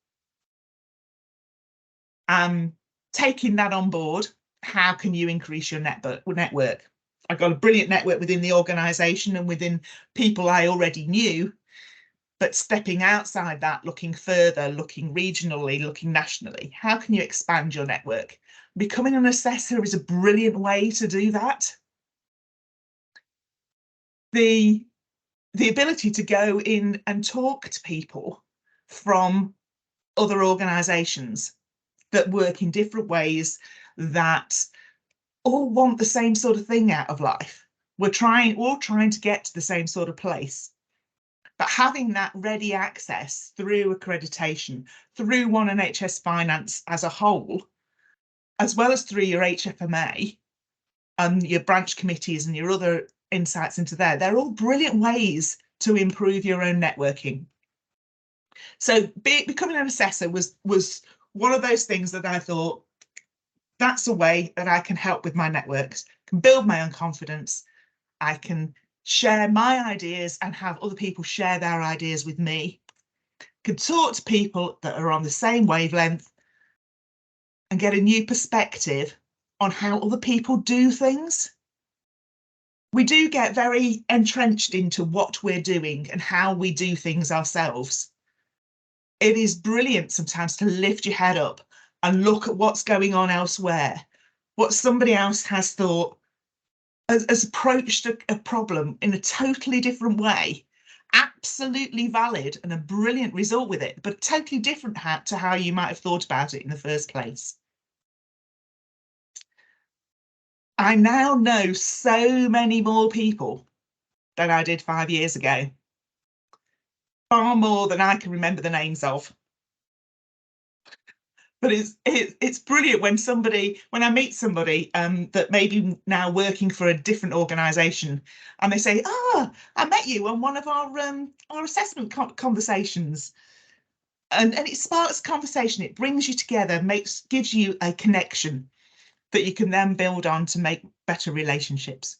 Taking that on board, how can you increase your network? I've got a brilliant network within the organisation and within people I already knew, but stepping outside that, looking further, looking regionally, looking nationally, how can you expand your network? Becoming an assessor is a brilliant way to do that. The ability to go in and talk to people from other organisations that work in different ways, that all want the same sort of thing out of life. We're all trying to get to the same sort of place. But having that ready access through accreditation, through One NHS Finance as a whole, as well as through your HFMA and your branch committees and your other insights into there, they're all brilliant ways to improve your own networking. So becoming an assessor was one of those things that I thought, that's a way that I can help with my networks, can build my own confidence. I can share my ideas and have other people share their ideas with me. Can talk to people that are on the same wavelength and get a new perspective on how other people do things. We do get very entrenched into what we're doing and how we do things ourselves. It is brilliant sometimes to lift your head up and look at what's going on elsewhere, what somebody else has thought, has approached a problem in a totally different way, absolutely valid and a brilliant result with it, but totally different to how you might have thought about it in the first place. I now know so many more people than I did 5 years ago, far more than I can remember the names of. But it's brilliant when I meet somebody that may be now working for a different organisation, and they say, I met you on one of our assessment conversations, and it sparks conversation. It brings you together, gives you a connection that you can then build on to make better relationships.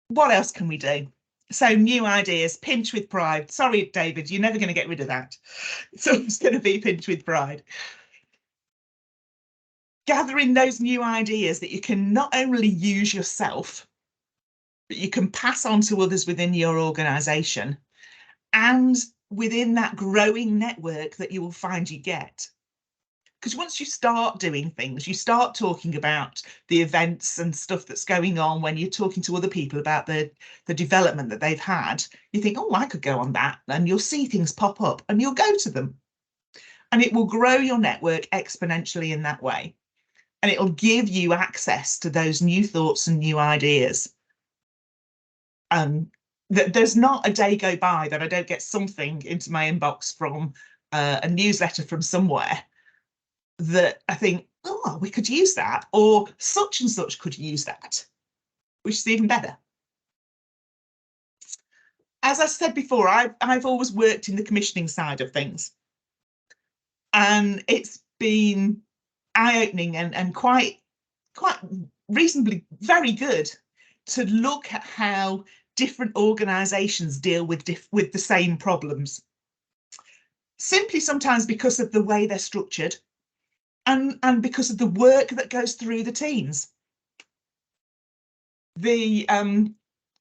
What else can we do? So new ideas, pinch with pride. Sorry, David, you're never going to get rid of that. So it's going to be pinch with pride. Gathering those new ideas that you can not only use yourself, but you can pass on to others within your organisation and within that growing network that you will find you get. Because once you start doing things, you start talking about the events and stuff that's going on when you're talking to other people about the development that they've had, you think, oh, I could go on that, and you'll see things pop up and you'll go to them. And it will grow your network exponentially in that way. And it'll give you access to those new thoughts and new ideas. There's not a day go by that I don't get something into my inbox from a newsletter from somewhere that I think, oh, we could use that, or such and such could use that, which is even better. As I said before, I've always worked in the commissioning side of things. And it's been eye-opening and quite reasonably very good to look at how different organisations deal with the same problems. Simply sometimes because of the way they're structured and because of the work that goes through the teams.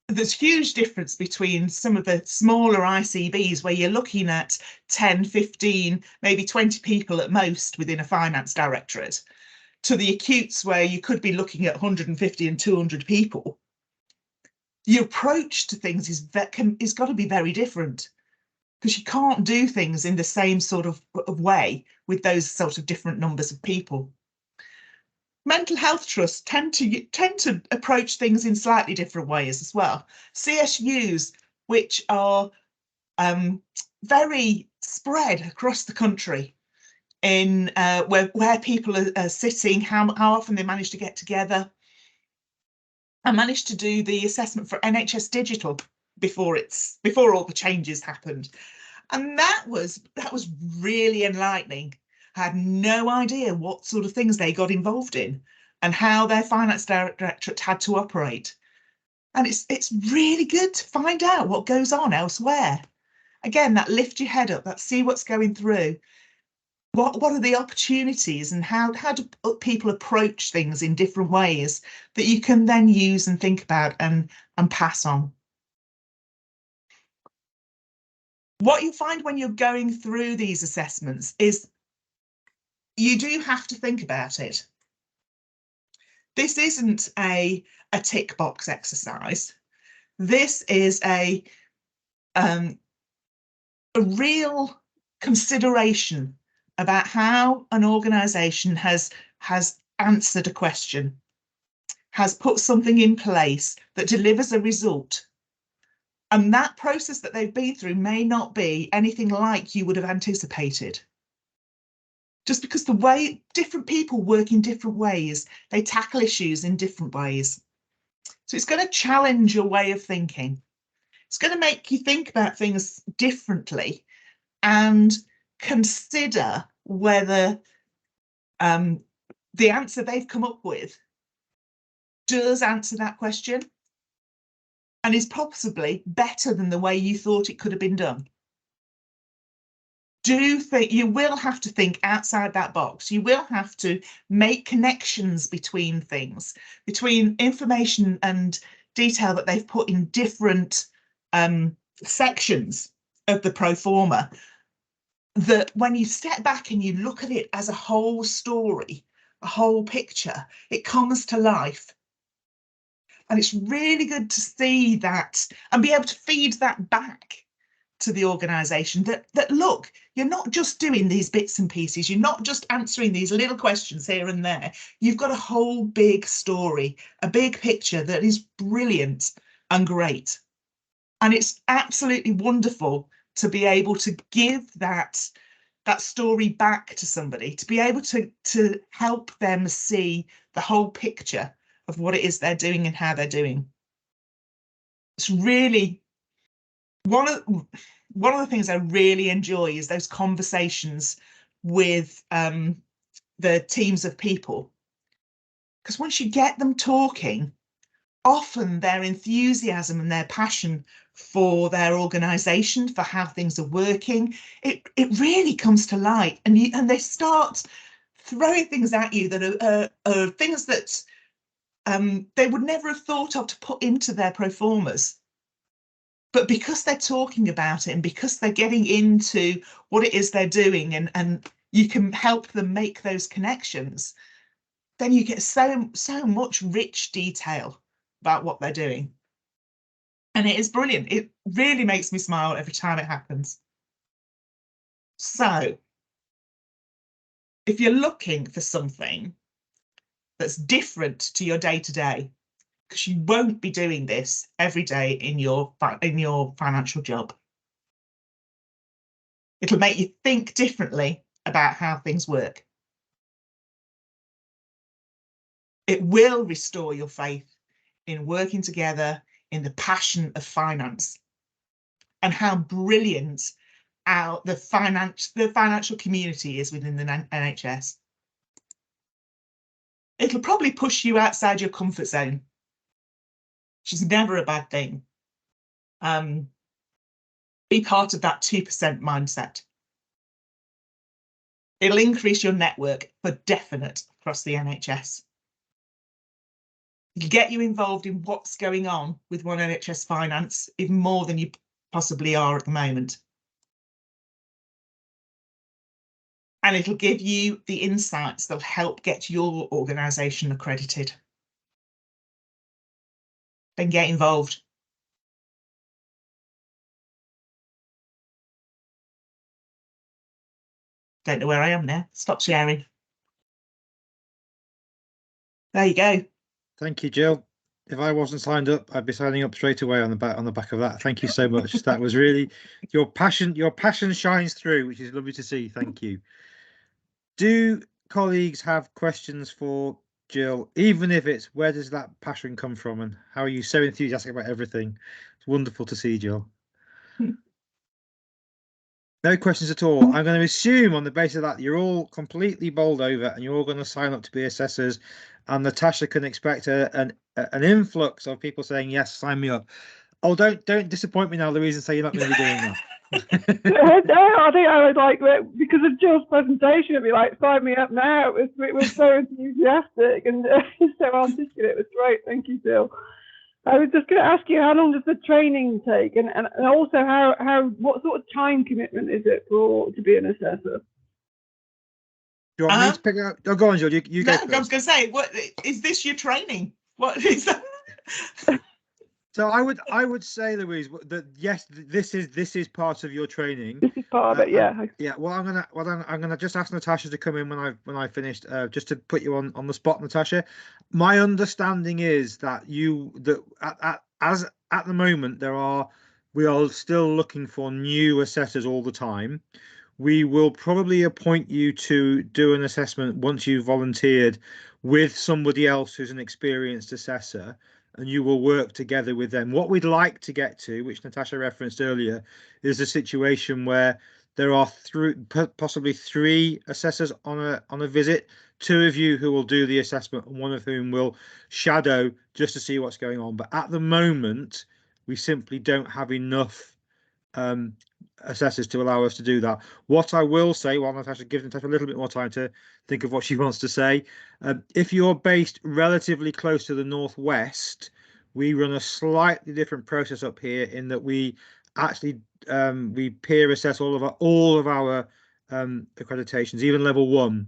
There's huge difference between some of the smaller ICBs where you're looking at 10, 15, maybe 20 people at most within a finance directorate, to the acutes where you could be looking at 150 and 200 people. The approach to things is got to be very different, because you can't do things in the same sort of way with those sort of different numbers of people. Mental health trusts tend to approach things in slightly different ways as well. CSUs, which are very spread across the country, in where people are sitting, how often they manage to get together. I managed to do the assessment for NHS Digital before all the changes happened, and that was really enlightening. I had no idea what sort of things they got involved in and how their finance directorate had to operate. And it's really good to find out what goes on elsewhere. Again, that lift your head up, that see what's going through. What are the opportunities, and how do people approach things in different ways that you can then use and think about and pass on. What you find when you're going through these assessments is you do have to think about it. This isn't a tick box exercise. This is a real consideration about how an organisation has answered a question, has put something in place that delivers a result. And that process that they've been through may not be anything like you would have anticipated. Just because the way different people work in different ways, they tackle issues in different ways. So it's going to challenge your way of thinking. It's going to make you think about things differently and consider whether the answer they've come up with does answer that question and is possibly better than the way you thought it could have been done. Do think you will have to think outside that box. You will have to make connections between things, between information and detail that they've put in different sections of the pro forma, that when you step back and you look at it as a whole story, a whole picture, it comes to life. And it's really good to see that and be able to feed that back to the organisation, that look, you're not just doing these bits and pieces, you're not just answering these little questions here and there. You've got a whole big story, a big picture that is brilliant and great. And it's absolutely wonderful to be able to give that story back to somebody, to be able to help them see the whole picture of what it is they're doing and how they're doing. It's really one of the things I really enjoy is those conversations with the teams of people, because once you get them talking, often their enthusiasm and their passion for their organisation, for how things are working, it really comes to light, and they start throwing things at you that are things that they would never have thought of to put into their pro formas. But because they're talking about it and because they're getting into what it is they're doing, and you can help them make those connections, then you get so much rich detail about what they're doing. And it is brilliant. It really makes me smile every time it happens. So if you're looking for something that's different to your day-to-day, because you won't be doing this every day in your financial job, it'll make you think differently about how things work. It will restore your faith in working together, in the passion of finance, and how brilliant the financial community is within the NHS. It'll probably push you outside your comfort zone, which is never a bad thing. Be part of that 2% mindset. It'll increase your network for definite across the NHS. It'll get you involved in what's going on with One NHS Finance even more than you possibly are at the moment. And it'll give you the insights that'll help get your organisation accredited. Then get involved. Don't know where I am now. Stop sharing. There you go. Thank you, Jill. If I wasn't signed up, I'd be signing up straight away on the back of that. Thank you so much. That was really your passion shines through, which is lovely to see. Thank you. Do colleagues have questions for Jill, even if it's where does that passion come from and how are you so enthusiastic about everything? It's wonderful to see, Jill. No questions at all. I'm going to assume on the basis of that you're all completely bowled over and you're all going to sign up to be assessors, and Natasha can expect an influx of people saying yes, sign me up. Oh, don't disappoint me now, Louise, and say you're not going to be doing that. No, I think I would like, because of Jill's presentation, it'd be like, sign me up now. It was so enthusiastic and so artistic. It was great. Thank you, Jill. I was just going to ask you, how long does the training take, and also what sort of time commitment is it to be an assessor? Do you want me to pick it up? Oh, go on, Jill. You go first. I was going to say, what is this your training? What is that? So I would say, Louise, that yes, this is part of your training. This is part of it, yeah. Yeah. Well, I'm gonna just ask Natasha to come in when I finished, just to put you on the spot, Natasha. My understanding is that at the moment we are still looking for new assessors all the time. We will probably appoint you to do an assessment once you've volunteered with somebody else who's an experienced assessor, and you will work together with them. What we'd like to get to, which Natasha referenced earlier, is a situation where there are possibly 3 assessors on a visit, 2 of you who will do the assessment and 1 of whom will shadow just to see what's going on. But at the moment, we simply don't have enough assessors to allow us to do that. What I will say, while Natasha gives Natasha a little bit more time to think of what she wants to say, if you're based relatively close to the northwest, we run a slightly different process up here in that we actually we peer assess all of our accreditations, even level 1.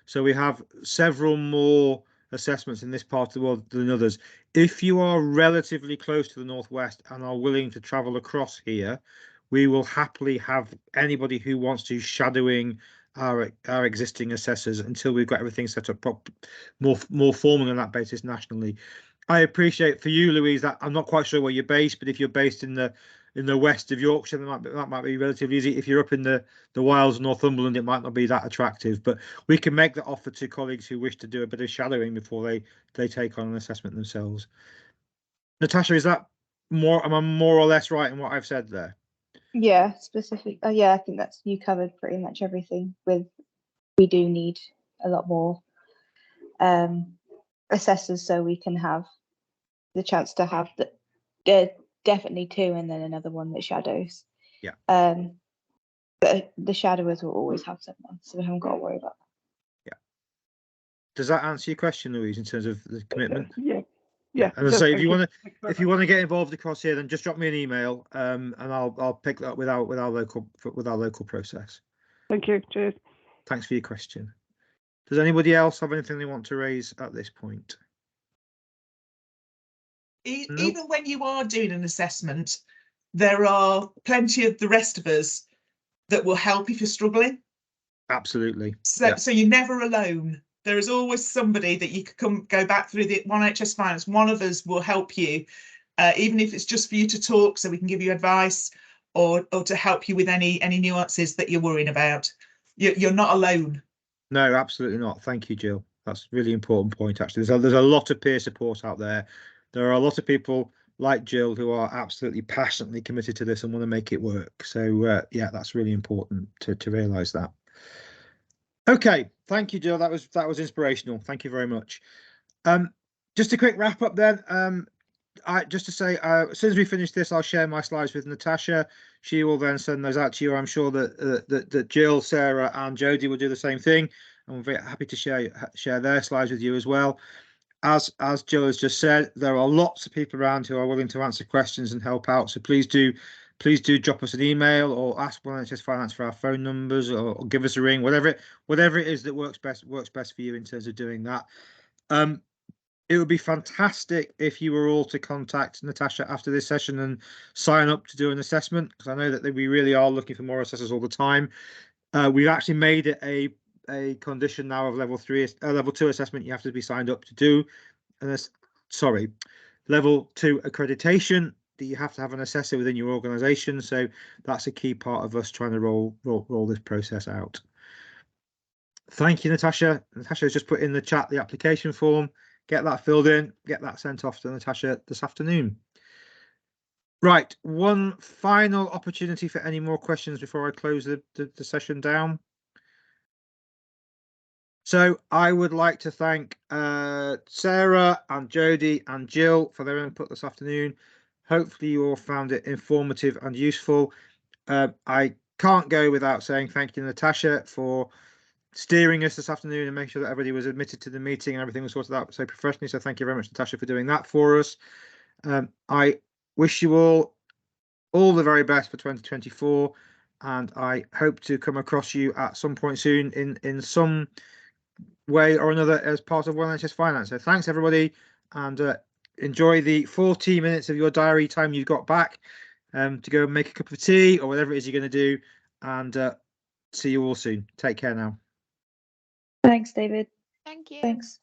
So we have several more assessments in this part of the world than others. If you are relatively close to the northwest and are willing to travel across here, we will happily have anybody who wants to shadowing our existing assessors until we've got everything set up more formally on that basis nationally. I appreciate for you, Louise, that I'm not quite sure where you're based, but if you're based in the west of Yorkshire, that might be relatively easy. If you're up in the wilds of Northumberland, it might not be that attractive, but we can make that offer to colleagues who wish to do a bit of shadowing before they take on an assessment themselves. Natasha, is that am I more or less right in what I've said there? Yeah, specific. Yeah, I think you covered pretty much everything. We do need a lot more assessors, so we can have the chance to have definitely 2 and then another one that shadows. Yeah. But the shadowers will always have someone, so we haven't got to worry about that. Yeah. Does that answer your question, Louise, in terms of the commitment? Yeah. Yeah, and as I say, if you want to get involved across here, then just drop me an email, and I'll pick that up with our local process. Thank you. Cheers. Thanks for your question. Does anybody else have anything they want to raise at this point? Even when you are doing an assessment, there are plenty of the rest of us that will help if you're struggling. Absolutely. So you're never alone. There is always somebody that you could go back through the One NHS Finance. One of us will help you, even if it's just for you to talk, so we can give you advice or to help you with any nuances that you're worrying about. You're not alone. No, absolutely not. Thank you, Jill. That's a really important point, actually. There's a lot of peer support out there. There are a lot of people like Jill, who are absolutely passionately committed to this and want to make it work. So yeah, that's really important to realise that. Okay, thank you, Jill. That was inspirational. Thank you very much. Just a quick wrap up then. Just to say, as soon as we finish this, I'll share my slides with Natasha. She will then send those out to you. I'm sure that Jill, Sarah, and Jodie will do the same thing. I'm very happy to share their slides with you as well. As Jill has just said, there are lots of people around who are willing to answer questions and help out. So please do drop us an email or ask NHS Finance for our phone numbers, or give us a ring, whatever it is that works best for you in terms of doing that. It would be fantastic if you were all to contact Natasha after this session and sign up to do an assessment, because I know that we really are looking for more assessors all the time. We've actually made it a condition now of level 2 assessment. You have to be signed up to do, level 2 accreditation. That you have to have an assessor within your organisation. So that's a key part of us trying to roll this process out. Thank you, Natasha. Natasha has just put in the chat the application form. Get that filled in, get that sent off to Natasha this afternoon. Right, one final opportunity for any more questions before I close the session down. So I would like to thank Sarah and Jodie and Jill for their input this afternoon. Hopefully you all found it informative and useful. I can't go without saying thank you, Natasha, for steering us this afternoon and making sure that everybody was admitted to the meeting and everything was sorted out so professionally. So thank you very much, Natasha, for doing that for us. I wish you all the very best for 2024, and I hope to come across you at some point soon in some way or another as part of NHS Finance. So thanks, everybody, and enjoy the 40 minutes of your diary time you've got back to go and make a cup of tea or whatever it is you're going to do, and see you all soon. Take care now. Thanks, David. Thank you. Thanks.